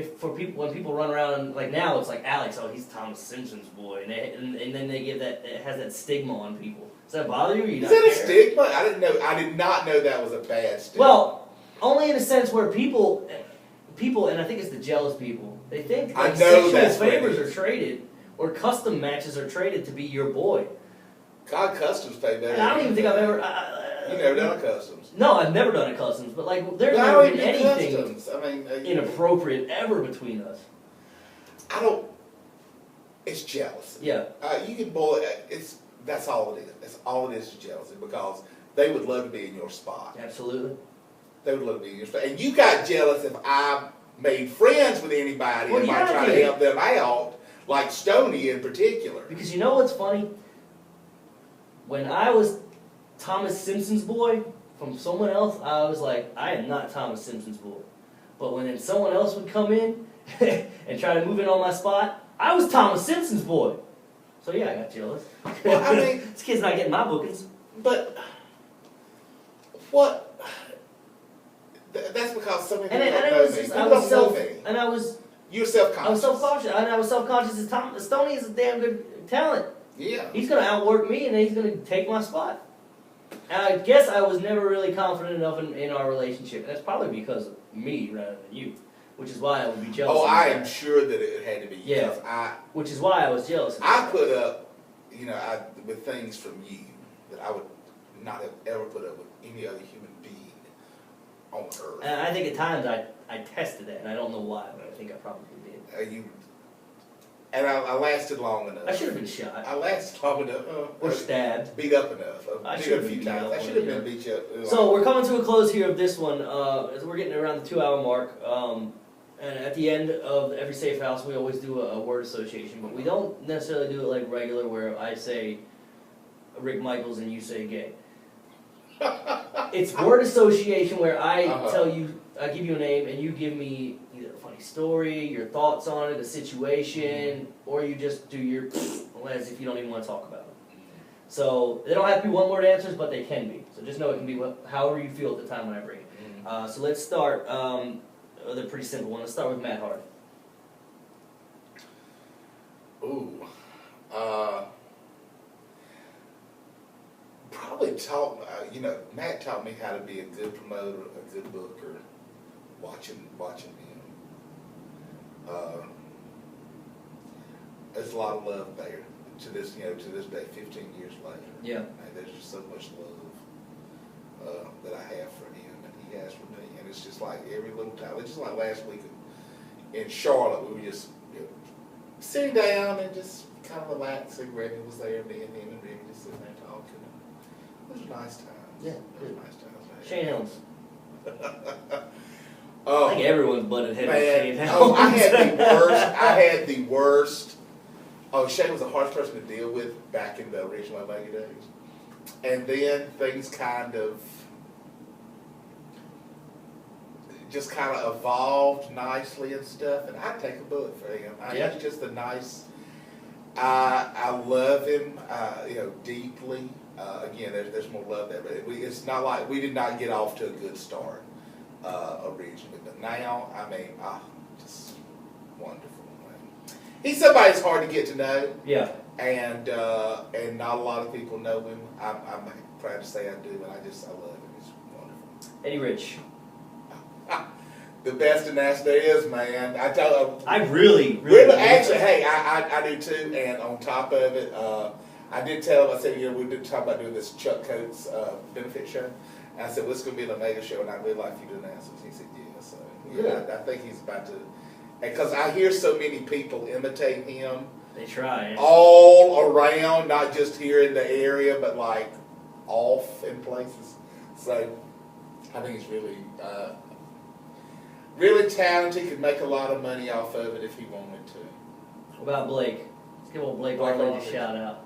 when people run around and like now it's like Alex, oh he's Thomas Simpson's boy, and then they give that, it has that stigma on people. Does that bother you? Or you Is not that a care? stigma? I did not know that was a bad stigma. Well, only in a sense where people, and I think it's the jealous people, they think I like know sexual that's what it favors is. are traded or custom matches are traded to be your boy. God, customs pay better. And I don't even think I've ever. You never done a customs. No, I've never done a customs, but like there's But I never don't been even do anything customs. I mean, inappropriate ever between us. I don't. It's jealousy. Yeah. You can boil it. That's all it is. That's all it is jealousy because they would love to be in your spot. Absolutely. They would love to be in your spot. And you got jealous if I made friends with anybody Well, and yeah, I try I to did. help them out, like Stoney in particular. Because you know what's funny? When I was Thomas Simpson's boy from someone else, I was like, I am not Thomas Simpson's boy. But when then someone else would come in and try to move in on my spot, I was Thomas Simpson's boy. So yeah, I got jealous. Well, I mean, this kid's not getting my bookings. but what? That's because so many people don't know me. People don't know me. And I was You're self-conscious. I was self-conscious, and I was self-conscious as Tom. Stoney is a damn good talent. Yeah. He's gonna outwork me, and then he's gonna take my spot. And I guess I was never really confident enough in our relationship. And that's probably because of me rather than you, which is why I would be jealous. Oh, of I that. am sure that it had to be. Yeah. Because Which is why I was jealous. Of I that. put up, with things from you that I would not have ever put up with any other human being on earth. And I think at times I tested that, and I don't know why, but I think I probably did. And I lasted long enough. I should have been shot. I lasted long enough. Or stabbed. Beat up enough. I Beat should up have a few been beat times. up I should have one, been beat up. So we're coming to a close here of this one. We're getting around the 2-hour mark. And at the end of every safe house, we always do a word association, but we don't necessarily do it like regular, where I say Rick Michaels and you say gay. It's word association where I tell you, I give you a name, and you give me either a funny story, your thoughts on it, a situation, or you just do your as if you don't even want to talk about it. So they don't have to be one-word answers, but they can be. So just know it can be however you feel at the time when I bring it. So let's start. They're pretty simple one. Let's start with Matt Hard. Ooh. Probably taught, Matt taught me how to be a good promoter, a good booker, watching him. There's a lot of love there to this day, 15 years later. Yeah. And there's just so much love that I have for him and he has for me. And it's just like every little time. It's just like last week in Charlotte, we were just sitting down and just kind of relaxing. Reggie was there, me and him and Reggie just sitting there talking. It was a nice time. Yeah, it was a nice time. Shane Helms. I think everyone's butted head with Shane Helms. Oh, I had the worst. Oh, Shane was the hardest person to deal with back in the original Omega days. And then things just kind of evolved nicely and stuff. And I take a bullet for him. He's just a nice. I love him, deeply. Again, there's more love there, but it's not like we did not get off to a good start originally. But now, just wonderful. He's somebody that's hard to get to know. Yeah. And not a lot of people know him. I'm proud to say I do, and I love him. He's wonderful. Eddie Rich. The best and that's there is, man. I really actually, hey, I do too. And on top of it, I did tell him. I said, we've been talking about doing this Chuck Coates benefit show. And I said, well, it's going to be an Omega show, and I'd really like you to announce it. He said, yeah. So I think he's about to. Because I hear so many people imitate him. They try. All around, not just here in the area, but like off in places. So I think he's really, really talented. Could make a lot of money off of it if he wanted to. What about Blake? Let's give old Blake Arledge a shout out.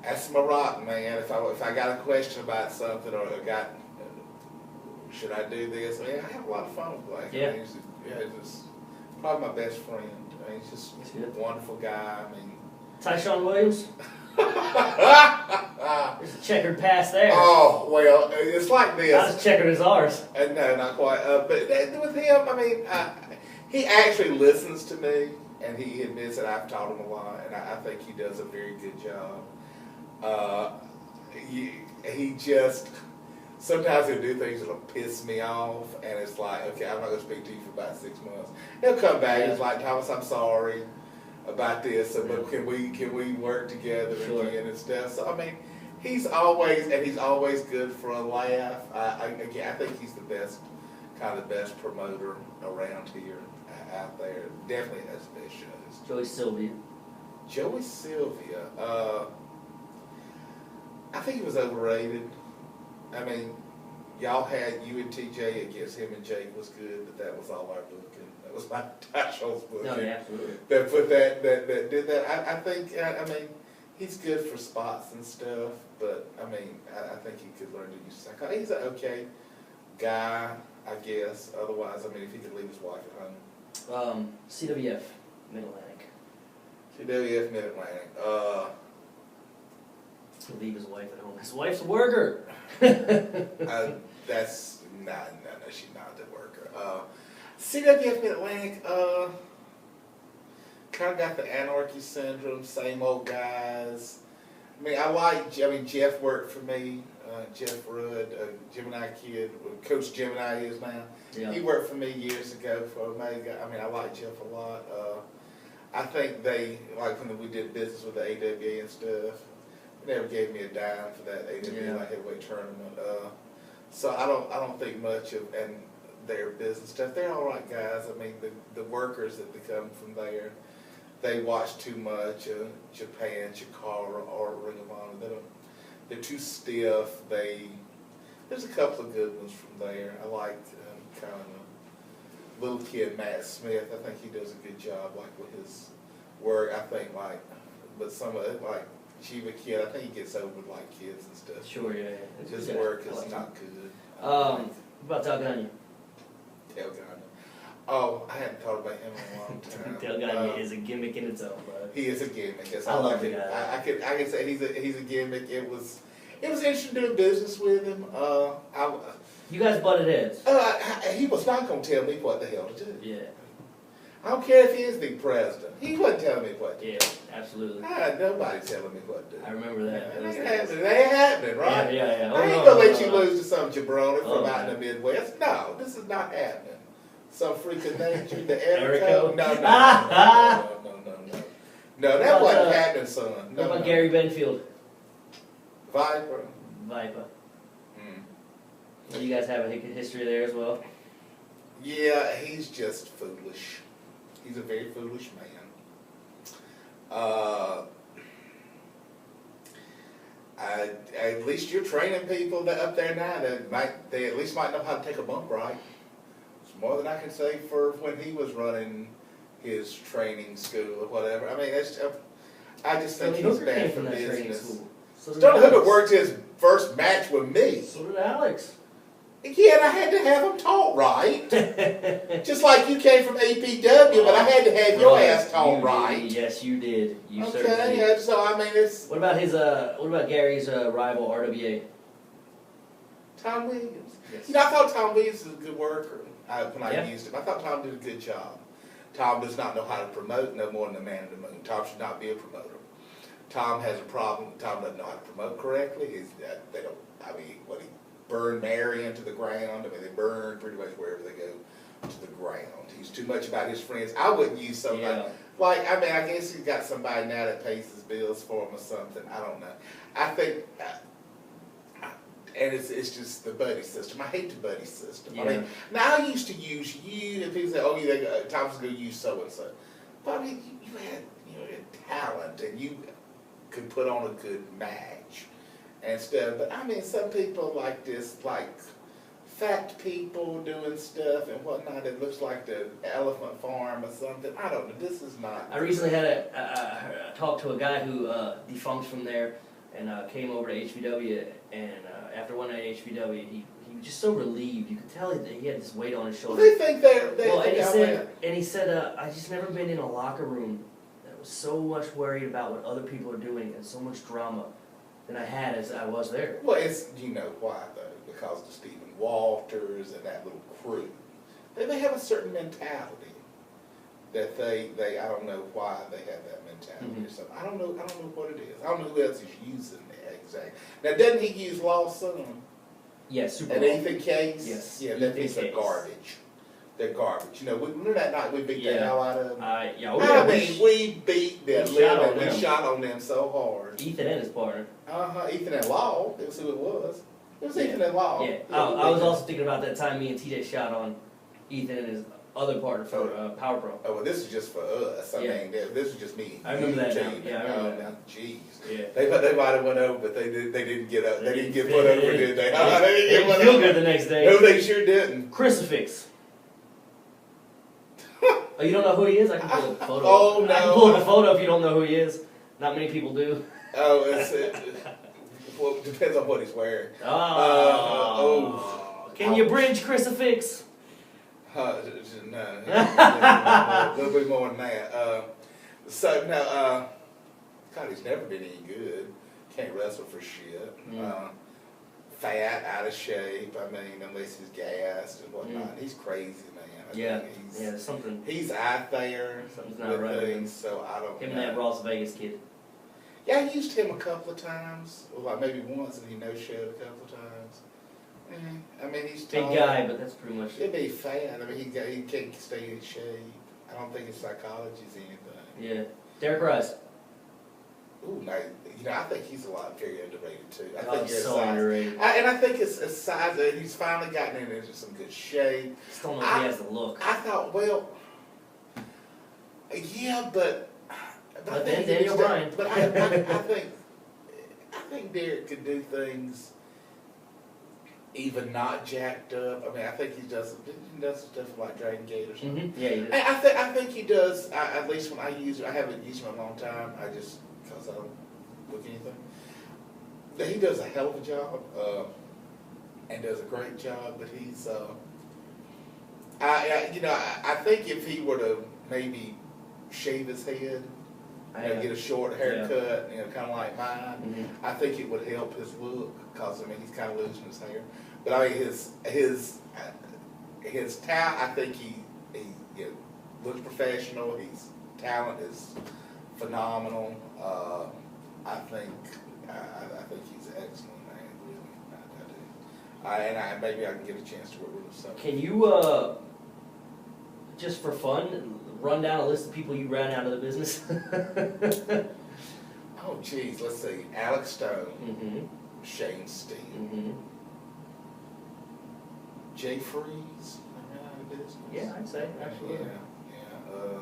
That's my rock, man. If I got a question about something or should I do this? I have a lot of fun with Blake. Yeah. He's probably my best friend. He's just a wonderful guy. Tyshawn Williams? There's a checkered pass there. Oh, well, it's like this. Not as checkered as ours. No, not quite. But with him, he actually listens to me, and he admits that I've taught him a lot, and I think he does a very good job. He just... Sometimes he'll do things that'll piss me off, and it's like, okay, I'm not going to speak to you for about 6 months. He'll come back and it's like, Thomas, I'm sorry about this, but can we work together again and stuff? So he's always good for a laugh. I think he's the best promoter around here, out there. Definitely has the best shows. Joey Sylvia. I think he was overrated. Y'all had you and TJ against him and Jake was good, but that was all our booking. That was my Tasho's booking. No, yeah, absolutely. That put that did that. I think he's good for spots and stuff, but I think he could learn to use psychology. He's an okay guy, I guess. Otherwise, if he could leave his wife at home. CWF Mid-Atlantic. CWF Mid-Atlantic. He'll leave his wife at home. His wife's a worker. That's no, she's not the worker. CWF Mid-Atlantic, kind of got the anarchy syndrome, same old guys. Jeff worked for me, Jeff Rudd, Gemini kid, Coach Gemini is now. Yeah. He worked for me years ago for Omega. I like Jeff a lot. I think they, when we did business with the AWA and stuff, they never gave me a dime for that AWA heavyweight tournament. So I don't think much of their business stuff. They're all right guys. The workers that come from there, they watch too much Japan, Chikara, or Ring of Honor. They're too stiff. There's a couple of good ones from there. I liked kind of little kid Matt Smith. I think he does a good job, like with his work. I think but some of it, like Chiba Kid, I think he gets over like kids and stuff. Sure, yeah. His work is not good. What about Talganya? Talganya. Oh, I hadn't thought about him in a long time. Talganya is a gimmick in its own, bro. He is a gimmick. Yes, I love the guy. I can say he's a gimmick. It was interesting doing business with him. You guys butted heads. He was not going to tell me what the hell to do. Yeah. I don't care if he is the president. He wasn't telling me what to do. Yeah, absolutely. Nobody telling me what to do. I remember that. It ain't happening, right? Yeah. I ain't going to let you lose to some jabroni from out in the Midwest. No, this is not happening. Some freaking nature, the Erico. No, that wasn't happening, son. What about Gary Benfield? Viper. You guys have a history there as well? Yeah, he's just foolish. He's a very foolish man. At least you're training people that up there now that they at least might know how to take a bump right. It's more than I can say for when he was running his training school or whatever. I mean, I just think he's bad for business. Stone Hooker worked his first match with me. So did Alex. Yeah, and I had to have him taught right. Just like you came from APW, but I had to have your ass taught right. Yes, you did. You okay, certainly did. Yeah, so I mean it's. What about Gary's rival RWA? Tom Williams. Yes. You know, I thought Tom Williams was a good worker when I used him. I thought Tom did a good job. Tom does not know how to promote no more than the man in the moon. Tom should not be a promoter. Tom has a problem. Tom doesn't know how to promote correctly. They don't. I mean, what he burn Mary into the ground. I mean, they burn pretty much wherever they go to the ground. He's too much about his friends. I wouldn't use somebody like. I mean, I guess he's got somebody now that pays his bills for him or something. I don't know. I think. And it's just the buddy system. I hate the buddy system. Yeah. I mean, now I used to use you, and people say, "Oh, Tom's going to use so and so." But I mean, you had talent, and you could put on a good match and stuff. But I mean, some people like this, like fat people doing stuff and whatnot. It looks like the elephant farm or something. I don't know. This is not. I recently had a talk to a guy who defunct from there and came over to HBW and. After one night at HBW, he was just so relieved. You could tell that he had this weight on his shoulder. Well, they think they well, and he said, I just never been in a locker room that was so much worried about what other people are doing and so much drama than I had as I was there. Well, it's, you know why, though, because of Stephen Walters and that little crew. They have a certain mentality that they I don't know why they have that mentality or something. I don't know what it is. I don't know who else is using that exactly. Now, doesn't he use Lawson? Yes, super. And Ethan Case? Yes. Yeah, that things are garbage. They're garbage. You know, remember that night we beat the hell out of them? I mean, we beat them. We shot on them so hard. Ethan and his partner. Ethan and Law. That's who it was. It was Ethan and Law. Yeah. I was also thinking about that time me and TJ shot on Ethan and his other partner for Power Pro. Oh, well, this is just for us. I mean, this is just me. I remember that now. Yeah, I remember that. Jeez. Yeah. They might have went over, but they didn't get up. They didn't get put over, did they? They didn't feel good the next day. No, they sure didn't. Crucifix. Oh, you don't know who he is? I can pull up a photo. Oh, no. I can pull up a photo if you don't know who he is. Not many people do. Oh, well, it depends on what he's wearing. Can you bridge Crucifix? No, a little bit more than that. God, he's never been any good. Can't wrestle for shit. Fat, out of shape. I mean, unless he's gassed and whatnot. He's crazy, man. Something. He's out there. Something's not right with him. So I don't know. Him and that Las Vegas kid. Yeah, I used him a couple of times. Well, like maybe once, and he no-showed a couple of times. I mean, he's tall. Big guy, but that's pretty much He'd be fat. I mean, he can't stay in shape. I don't think his psychology is anything. Yeah. Derek Rice. Ooh, no, I think he's very underrated too. I think he's so underrated. And I think his size. He's finally gotten into some good shape. Just don't know if he has the look. I thought, well, yeah, but But then Daniel Bryan. But I think Derek could do things even not jacked up. I mean, I think he does stuff like Dragon Gate or something. Yeah, he does. I think he does. At least when I use it, I haven't used him in a long time. Because I don't look anything. But he does a hell of a job, and does a great job. But he's, I think if he were to maybe shave his head, get a short haircut, kind of like mine, I think it would help his look. Because I mean, he's kind of losing his hair. But I mean, his talent. I think he looks professional. His talent is phenomenal. I think he's an excellent man. Really, I do. And maybe I can get a chance to work with him. So. Can you, just for fun, run down a list of people you ran out of the business? Oh, geez, let's see. Alex Stone, Shane Steen, Jay Freeze. I ran out of business. Yeah, I'd say, absolutely. Yeah.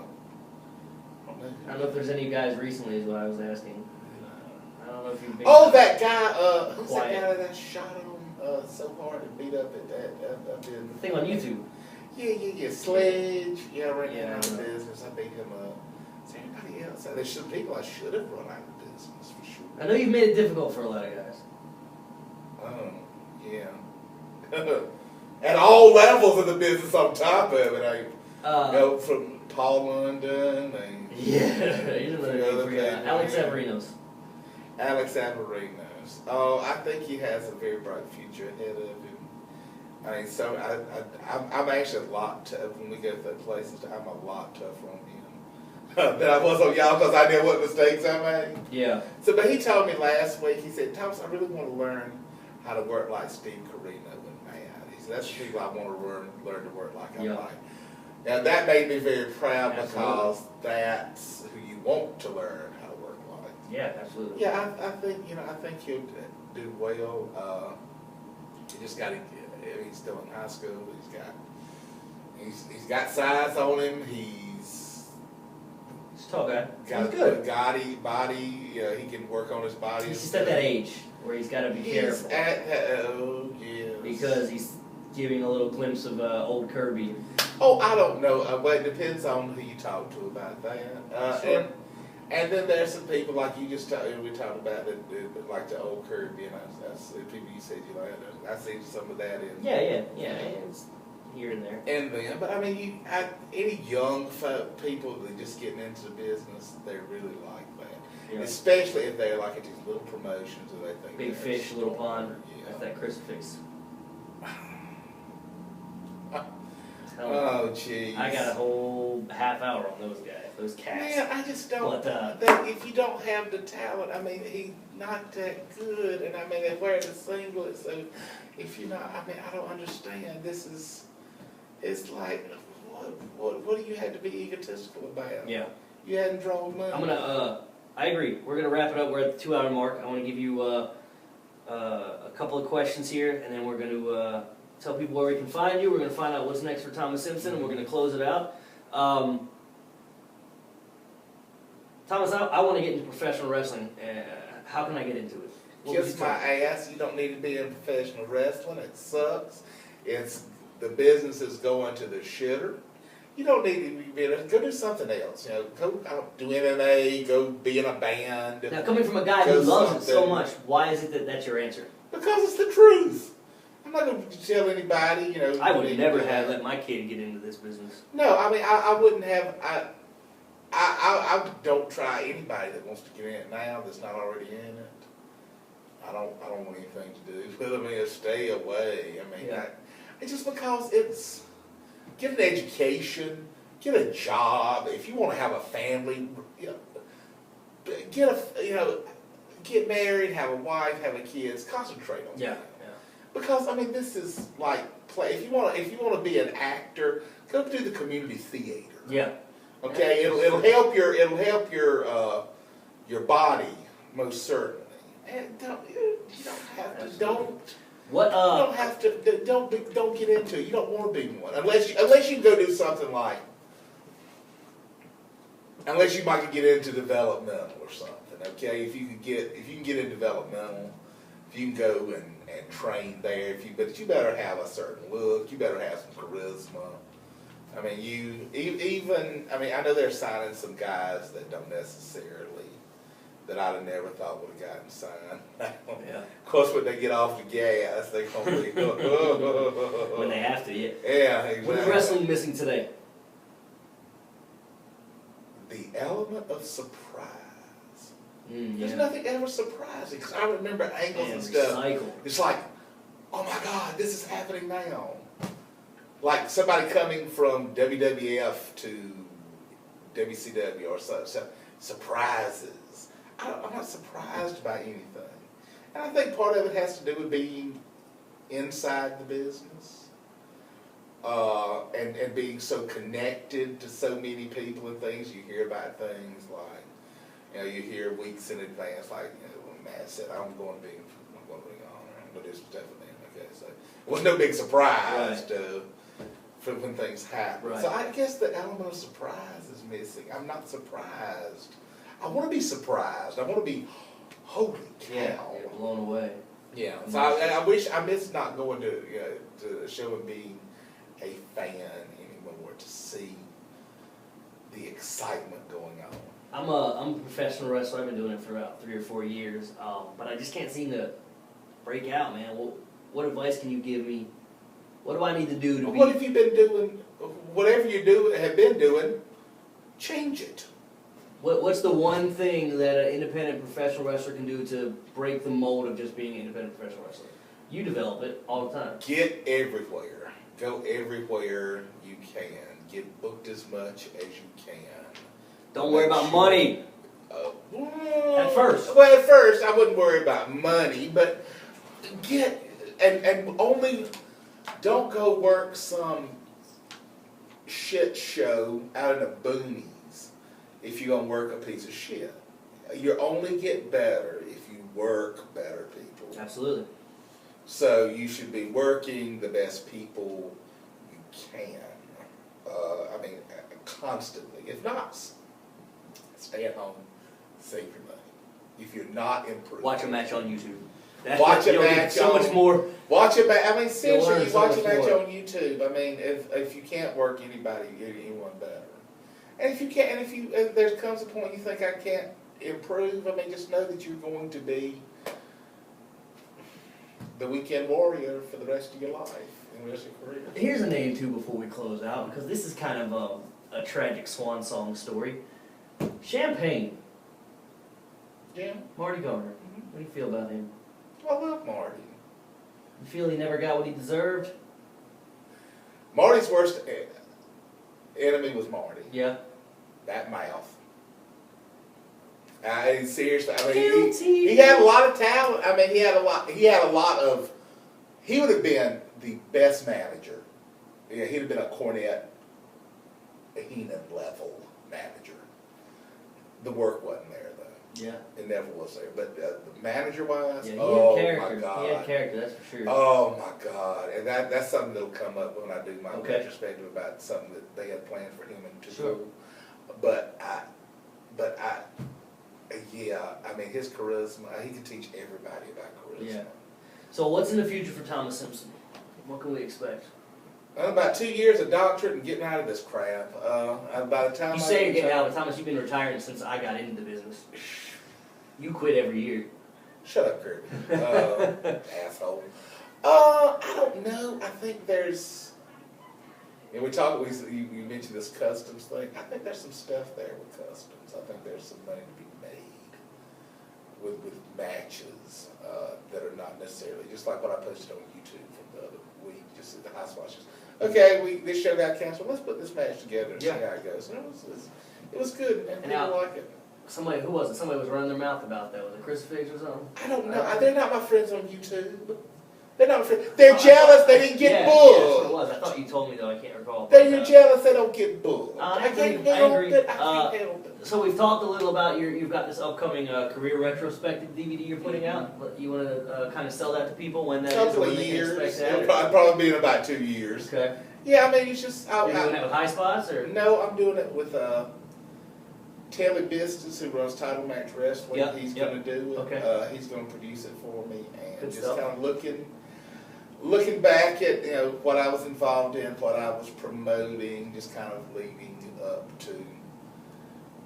I don't know if there's any guys recently is what I was asking. I don't know if you've been... Oh, that guy, who's that guy that shot him so hard and beat up at that business? The thing on YouTube. Yeah. Sledge. Yeah, I ran out of business. I beat him up. Is there anybody else? There's some people I should have run out of business for sure. I know you've made it difficult for a lot of guys. Oh, yeah. At all levels of the business on top of it. From Paul London. Alex Averinos. Alex Averinos. Oh, I think he has a very bright future ahead of him. I mean, so I'm actually a lot tough when we go to those places. I'm a lot tougher on him than I was on y'all because I knew what mistakes I made. Yeah. So, but he told me last week. He said, "Thomas, I really want to learn how to work like Steve Carino and Matt." He said, "That's the people I want to learn to work like I like." And that made me very proud because that's who you want to learn how to work like. Yeah, absolutely. Yeah, I think he'll do well. He just got to. He's still in high school. He's got size on him. He's a tall guy. Got a good body. He can work on his body. He's just at that age where he's got to be careful. Yes. Because he's giving a little glimpse of old Kirby. Oh, I don't know. Well, it depends on who you talk to about that. Sure. And then there's some people like you just we talked about that like the old Kirby, and that's the people you said you like. I see some of that in. Yeah. It's here and there. And then, but I mean, any young people that are just getting into the business, they really like that. Yeah. Especially if they're like at these little promotions, or they think big fish, little pond. Yeah. That's that crucifix. Oh, jeez. I got a whole half hour on those guys, those cats. Man, I just don't. If you don't have the talent, I mean, he's not that good, and I mean, they wear the singlet, so if you're not, I mean, I don't understand. It's like, what do you have to be egotistical about? Yeah. You hadn't drawn money. I agree. We're gonna wrap it up. We're at the 2-hour mark. I want to give you a couple of questions here, and then we're gonna tell people where we can find you. We're going to find out what's next for Thomas Simpson, and we're going to close it out. Thomas, I want to get into professional wrestling. How can I get into it? Kiss my ass. You don't need to be in professional wrestling. It sucks. The business is going to the shitter. You don't need to be go do something else. Go do MMA. Go be in a band. Now, coming from a guy who loves it so much, why is it that's your answer? Because it's the truth. I'm not going to tell anybody, I would never have let my kid get into this business. No, I mean, I wouldn't have. I don't try anybody that wants to get in it now that's not already in it. I don't want anything to do with it. I mean, stay away. I mean, it's just because it's get an education, get a job. If you want to have a family, get married, have a wife, have a kids. Concentrate on that. Because I mean, this is like play. If you want to be an actor, go do the community theater. Yeah. Okay. It'll help your body most certainly. And don't get into it. You don't want to be one unless you go do something like unless you might get into developmental or something. Okay, if you can get in developmental, if you can go and train there, but you better have a certain look. You better have some charisma. I mean, I know they're signing some guys that don't necessarily, that I'd have never thought would have gotten signed. Yeah. Of course, when they get off the gas, they're going to be, when they have to, yeah. Yeah, exactly. What is wrestling missing today? The element of surprise. Yeah. There's nothing ever surprising, because I remember angles and stuff. Recycle. It's like, oh my God, this is happening now. Like somebody coming from WWF to WCW or such, surprises. I'm not surprised by anything. And I think part of it has to do with being inside the business and being so connected to so many people and things. You hear about things like, you hear weeks in advance, like, when Matt said, I'm going to be on, I'm going to do some stuff with them. Okay, so it was no big surprise for when things happen. Right. So I guess the element of surprise is missing. I'm not surprised. I want to be surprised. I want to be, holy cow. Yeah, blown away. Yeah. So I miss not going to a show and being a fan anymore, to see the excitement going on. I'm a professional wrestler. I've been doing it for about 3 or 4 years, but I just can't seem to break out, man. What advice can you give me? What do I need to do to be? What have you been doing? Whatever you have been doing, change it. What's the one thing that an independent professional wrestler can do to break the mold of just being an independent professional wrestler? You develop it all the time. Get everywhere. Go everywhere you can. Get booked as much as you can. Don't worry about money. At first. Well, at first I wouldn't worry about money, but get and only don't go work some shit show out in the boonies if you're gonna work a piece of shit. You only get better if you work better people. Absolutely. So you should be working the best people you can. Constantly. If not, stay at home, save your money. If you're not improving. Watch a match on YouTube. Watch a match so much more. Watch a match. Seriously, you watch a match more on YouTube. If you can't work anybody, anyone better. And if you can't, if there comes a point you think I can't improve, just know that you're going to be the weekend warrior for the rest of your life and the rest of your career. Here's a name too before we close out, because this is kind of a tragic swan song story. Champagne. Yeah. Marty Garner. What do you feel about him? I love Marty. You feel he never got what he deserved? Marty's worst enemy was Marty. Yeah. That mouth. Seriously, Guilty. he had a lot of talent. He would have been the best manager. Yeah, he'd have been a Cornette, Heenan level manager. The work wasn't there though. Yeah. It never was there. But the manager-wise, Yeah, he oh had character. my God. He had character, that's for sure. Oh my God. And that's something that'll come up when I do my Okay. retrospective about something that they had planned for him to Sure. do. His charisma, he could teach everybody about charisma. Yeah. So what's in the future for Thomas Simpson? What can we expect? About 2 years of doctorate and getting out of this crap. By the time You say you're getting out, but Thomas, you've been retiring since I got into the business. You quit every year. Shut up, Kirby. Asshole. I don't know. I think there's. And you mentioned this customs thing. I think there's some stuff there with customs. I think there's some money to be made with matches that are not necessarily, just like what I posted on YouTube from the other week, just at the house watches. Okay, this show got canceled. Let's put this match together and see how it goes. And it was good, and people like it. Who was it? Somebody was running their mouth about that. Was it Crucifix or something? I don't know. They're not my friends on YouTube. They're not my friends. They're jealous they didn't get booked. Yeah, that's what it was. I thought you told me though. I can't recall. They're jealous they don't get booked. I can't agree. help it. I can't help it. So we've talked a little about you've got this upcoming career retrospective DVD you're putting out. You want to kind of sell that to people when that is? Couple or when of they can years. expect that? It'll probably be in about 2 years. Okay. Yeah, it's just. You're doing that with High Spots or? No, I'm doing it with Telly Business, who runs Title Match Wrestling, Yep, he's yep. going to do it. Okay. He's going to produce it for me, and Good just stuff. kind of looking back at what I was involved in, what I was promoting, just kind of leading up to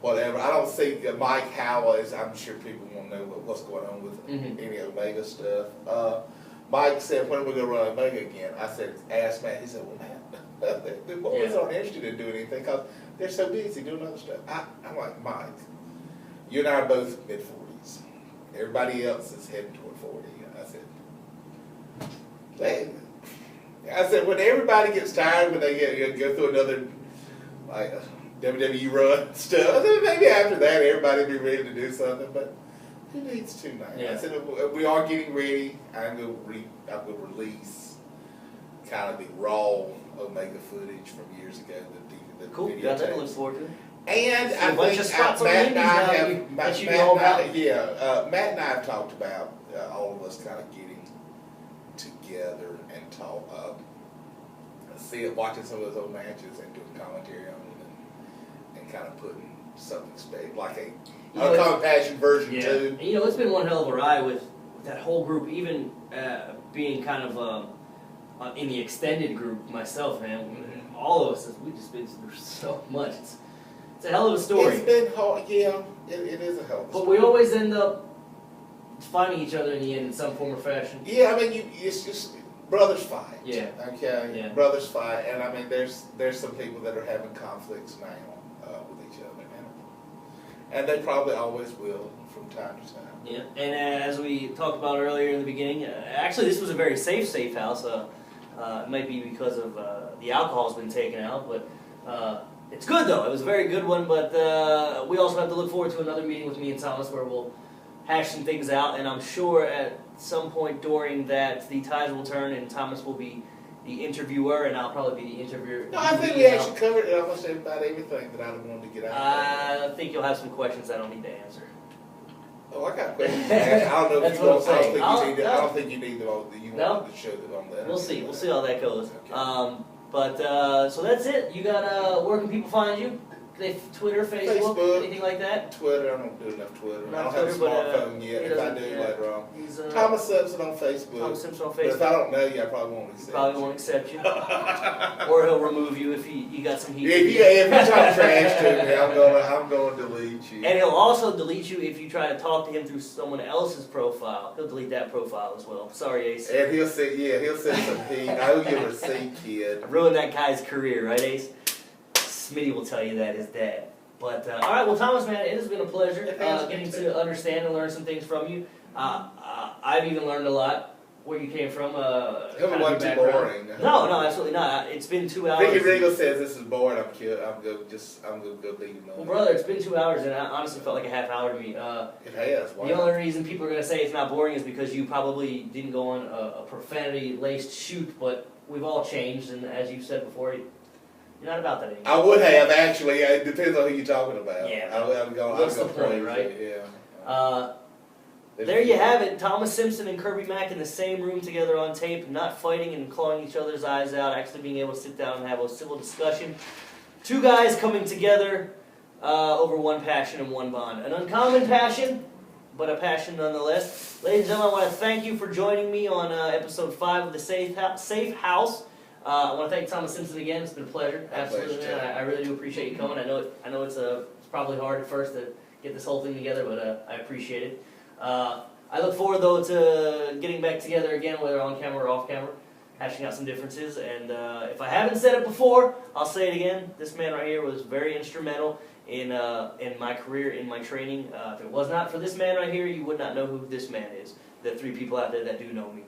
whatever. I don't think Mike Howell is. I'm sure people want to know what's going on with any Omega stuff. Mike said, "When are we going to run Omega again?" I said, "Ask Matt." He said, "Well, Matt, the boys aren't interested in doing anything because they're so busy doing other stuff." I'm like, "Mike, you and I are both mid-40s. Everybody else is heading toward 40." I said, when everybody gets tired, when they go through another like WWE run stuff, I said, maybe after that everybody will be ready to do something, but who needs to now? Yeah. I said, we are getting ready. I'm going to release kind of the raw Omega footage from years ago. The Cool. videotape. Got that to look forward to. And See I a bunch think of spots on Matt the and I indies now that you Matt know and I- about. Matt and I have talked about all of us kind of getting together and watching some of those old matches and doing commentary on it and kind of putting something like a Uncommon Passion version 2. And, it's been one hell of a ride with that whole group, even being kind of in the extended group myself, man. All of us, we've just been through so much. It's a hell of a story. It's been hard, yeah. It is a hell of a story. But we always end up finding each other in the end in some form or fashion. Yeah, I mean, it's just brothers fight. Yeah. Okay. Yeah. Brothers fight, and I mean, there's some people that are having conflicts now with each other, and they probably always will from time to time. Yeah. And as we talked about earlier in the beginning, actually this was a very safe house. It might be because of the alcohol's been taken out, but it's good though. It was a very good one. But we also have to look forward to another meeting with me and Thomas where we'll hash some things out, and I'm sure at some point during that the tides will turn and Thomas will be the interviewer and I'll probably be the interviewer. No, I think we actually covered almost about everything that I wanted to get out. I think you'll have some questions I don't need to answer. Oh, I got questions to ask. I don't know if That's you what want. I'm saying. I don't think you need them on. You No. want to show them on that. We'll see. We'll see how that goes. Okay. So that's it. You got where can people find you? Twitter, Facebook, anything like that? Twitter, I don't do enough Twitter. Not I don't have a Twitter, smartphone but, yet. If I do, later on. He's, Thomas Simpson on Facebook. Thomas Simpson on But if Facebook. I don't know you, I probably won't accept Probably won't accept you. Or he'll remove you if you got some heat. If you talk trash to me, I'm going to delete you. And he'll also delete you if you try to talk to him through someone else's profile. He'll delete that profile as well. Sorry, Ace. And he'll send some heat. I owe you a receipt, kid. I ruined that guy's career, right, Ace? Smitty will tell you that, his dad. But, all right, well, Thomas, man, it has been a pleasure getting to understand and learn some things from you. I've even learned a lot where you came from. It wasn't too boring. No, absolutely not. It's been 2 hours. Vicky Regal says this is boring. I'm going to go leave him alone. Well, brother, it's been 2 hours, and it honestly felt like a half hour to me. It has. The only reason people are going to say it's not boring is because you probably didn't go on a profanity-laced shoot, but we've all changed, and as you've said before, you're not about that anymore. I would have, actually. It depends on who you're talking about. Yeah. What's the point, right? Yeah. There you have it. Thomas Simpson and Kirby Mack in the same room together on tape, not fighting and clawing each other's eyes out, actually being able to sit down and have a civil discussion. Two guys coming together over one passion and one bond. An uncommon passion, but a passion nonetheless. Ladies and gentlemen, I want to thank you for joining me on episode 5 of the Safe House. I want to thank Thomas Simpson again. It's been a pleasure. Absolutely, man. I really do appreciate you coming. I know it's probably hard at first to get this whole thing together, but I appreciate it. I look forward, though, to getting back together again, whether on camera or off camera, hashing out some differences. And if I haven't said it before, I'll say it again. This man right here was very instrumental in my career, in my training. If it was not for this man right here, you would not know who this man is. The 3 people out there that do know me.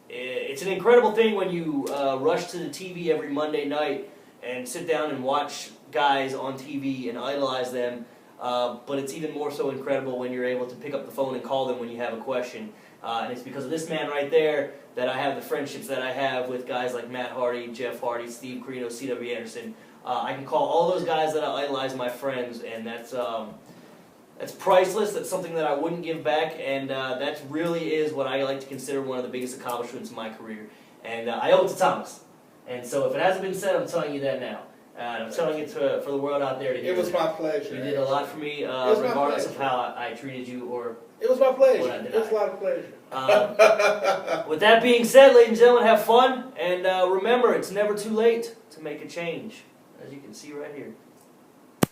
It's an incredible thing when you rush to the TV every Monday night and sit down and watch guys on TV and idolize them. But it's even more so incredible when you're able to pick up the phone and call them when you have a question. And it's because of this man right there that I have the friendships that I have with guys like Matt Hardy, Jeff Hardy, Steve Carino, C.W. Anderson. I can call all those guys that I idolize my friends, and that's priceless. That's something that I wouldn't give back, and that really is what I like to consider one of the biggest accomplishments in my career. And I owe it to Thomas. And so if it hasn't been said, I'm telling you that now. And I'm telling it for the world out there to hear. It was my pleasure. You did a lot for me, was my regardless of pleasure. how I treated you or It was my pleasure. what I did. It was a lot of pleasure. With that being said, ladies and gentlemen, have fun. And remember, it's never too late to make a change. As you can see right here.